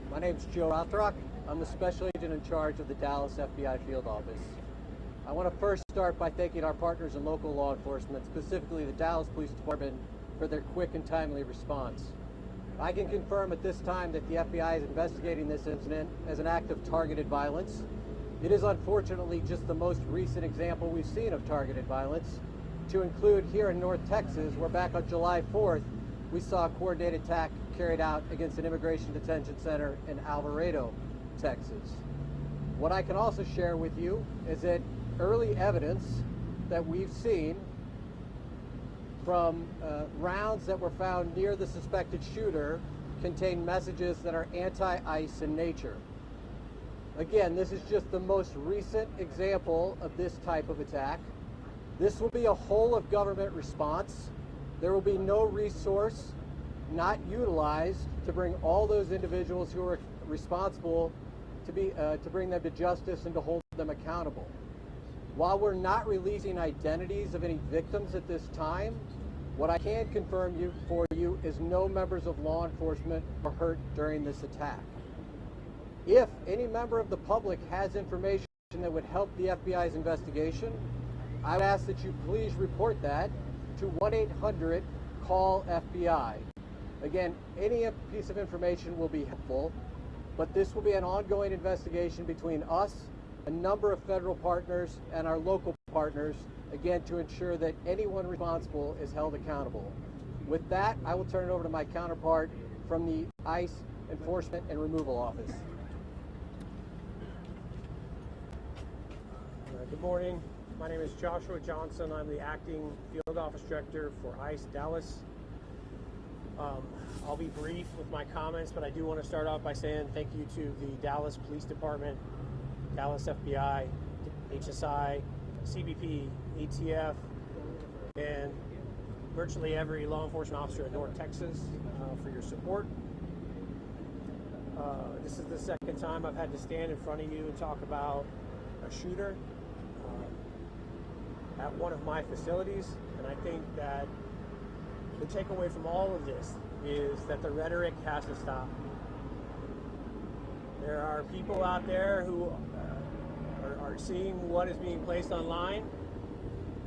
Speaker 18: My name is Joe Rothrock. I'm the special agent in charge of the Dallas FBI Field Office. I want to first start by thanking our partners in local law enforcement, specifically the Dallas Police Department, for their quick and timely response. I can confirm at this time that the FBI is investigating this incident as an act of targeted violence. It is unfortunately just the most recent example we've seen of targeted violence, to include here in North Texas, where back on July 4th, we saw a coordinated attack carried out against an immigration detention center in Alvarado, Texas. What I can also share with you is that early evidence that we've seen from rounds that were found near the suspected shooter contain messages that are anti-ICE in nature. Again, this is just the most recent example of this type of attack. This will be a whole of government response. There will be no resource not utilized to bring all those individuals who are responsible to bring them to justice and to hold them accountable. While we're not releasing identities of any victims at this time, what I can confirm for you is no members of law enforcement were hurt during this attack. If any member of the public has information that would help the FBI's investigation, I would ask that you please report that to 1-800-CALL-FBI. Again, any piece of information will be helpful, but this will be an ongoing investigation between us, a number of federal partners, and our local partners, again, to ensure that anyone responsible is held accountable. With that, I will turn it over to my counterpart from the ICE Enforcement and Removal Office.
Speaker 19: Good morning. My name is Joshua Johnson. I'm the acting field office director for ICE Dallas. I'll be brief with my comments, but I do want to start off by saying thank you to the Dallas Police Department, Dallas FBI, HSI, CBP, ATF, and virtually every law enforcement officer in North Texas for your support. This is the second time I've had to stand in front of you and talk about a shooter at one of my facilities, and I think that the takeaway from all of this is that the rhetoric has to stop. There are people out there who are seeing what is being placed online,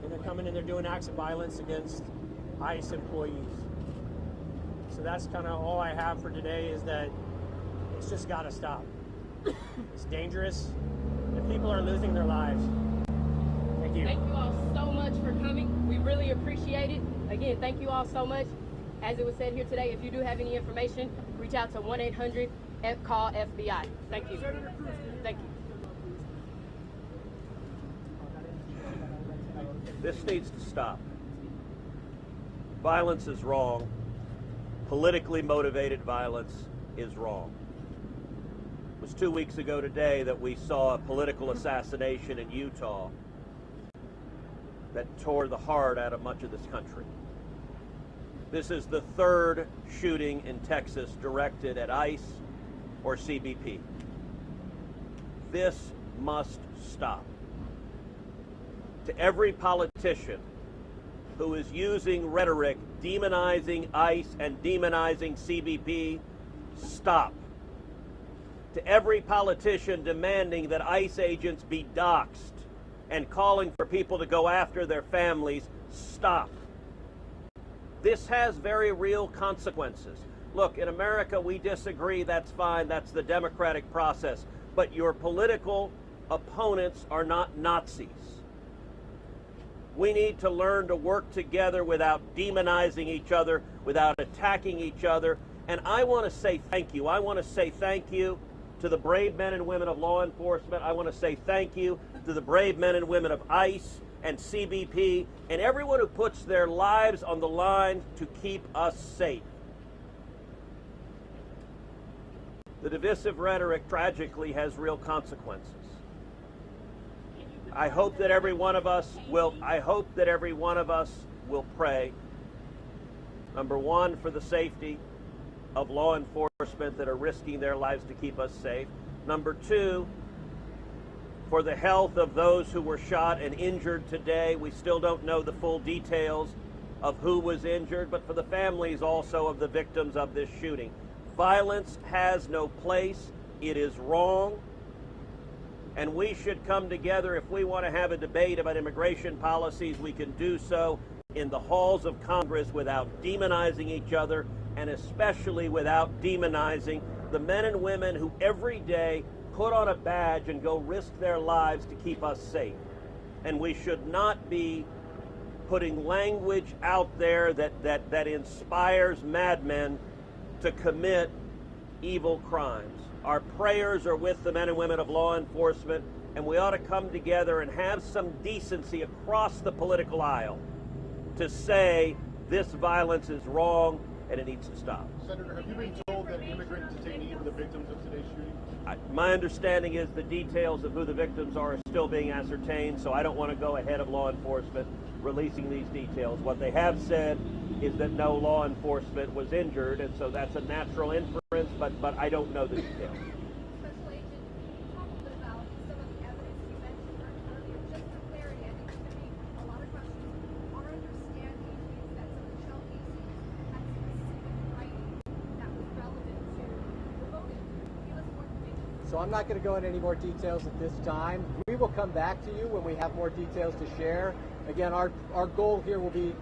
Speaker 19: and they're coming and they're doing acts of violence against ICE employees. So that's kind of all I have for today, is that it's just got to stop. It's dangerous, and people are losing their lives. Thank you.
Speaker 16: Thank you all so much for coming. We really appreciate it. Again, thank you all so much. As it was said here today, if you do have any information, reach out to 1-800-CALL-FBI. Thank you. Thank you.
Speaker 20: This needs to stop. Violence is wrong. Politically motivated violence is wrong. It was 2 weeks ago today that we saw a political assassination in Utah that tore the heart out of much of this country. This is the third shooting in Texas directed at ICE or CBP. This must stop. To every politician who is using rhetoric demonizing ICE and demonizing CBP, stop. To every politician demanding that ICE agents be doxxed and calling for people to go after their families, stop. This has very real consequences. Look, in America, we disagree, that's fine, that's the democratic process. But your political opponents are not Nazis. We need to learn to work together without demonizing each other, without attacking each other. And I want to say thank you. I want to say thank you to the brave men and women of law enforcement. I want to say thank you to the brave men and women of ICE and CBP and everyone who puts their lives on the line to keep us safe. The divisive rhetoric tragically has real consequences. I hope that every one of us will pray, number one, for the safety of law enforcement that are risking their lives to keep us safe. Number two, for the health of those who were shot and injured today. We still don't know the full details of who was injured, but for the families also of the victims of this shooting. Violence has no place. It is wrong. And we should come together. If we want to have a debate about immigration policies, we can do so in the halls of Congress without demonizing each other, and especially without demonizing the men and women who every day put on a badge and go risk their lives to keep us safe. And we should not be putting language out there that inspires madmen to commit evil crimes. Our prayers are with the men and women of law enforcement, and we ought to come together and have some decency across the political aisle to say this violence is wrong and it needs to stop.
Speaker 12: Senator, have you been told that immigrants to take aim the victims of today's shooting?
Speaker 20: My understanding is the details of who the victims are still being ascertained, so I don't want to go ahead of law enforcement releasing these details. What they have said is that no law enforcement was injured, and so that's a natural inference, but I don't know the details.
Speaker 21: Special Agent, can you talk a little bit about some of the evidence you mentioned earlier? Just for clarity, I think there's going to be a lot of questions. Our understanding is that some of the shell casings had specific writing that was relevant to the voting. Give us more information.
Speaker 18: So I'm not going to go into any more details at this time. We will come back to you when we have more details to share. Again, our goal here will be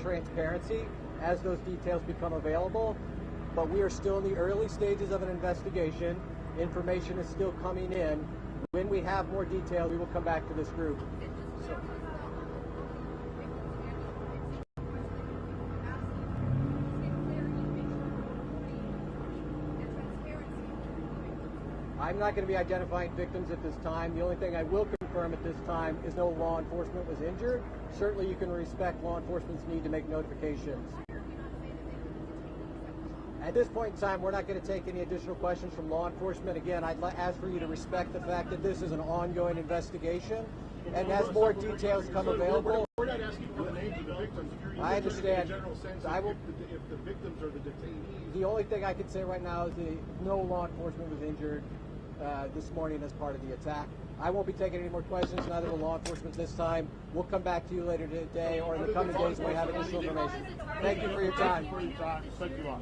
Speaker 18: transparency as those details become available, but we are still in the early stages of an investigation. Information is still coming in. When we have more detail, we will come back to this group. I'm not going to be identifying victims at this time. The only thing I will confirm confirm at this time is no law enforcement was injured. Certainly you can respect law enforcement's need to make notifications. At this point in time, we're not going to take any additional questions from law enforcement. Again, I'd ask for you to respect the fact that this is an ongoing investigation, and as more details come available.
Speaker 14: We're not asking for the names of the victims.
Speaker 18: I understand.
Speaker 14: General sense
Speaker 18: I will.
Speaker 14: If the victims are the detainees.
Speaker 18: The only thing I can say right now is that no law enforcement was injured this morning as part of the attack. I won't be taking any more questions, neither will law enforcement this time. We'll come back to you later today or in the coming days when we have additional information. Thank you for your time.
Speaker 14: Thank you all.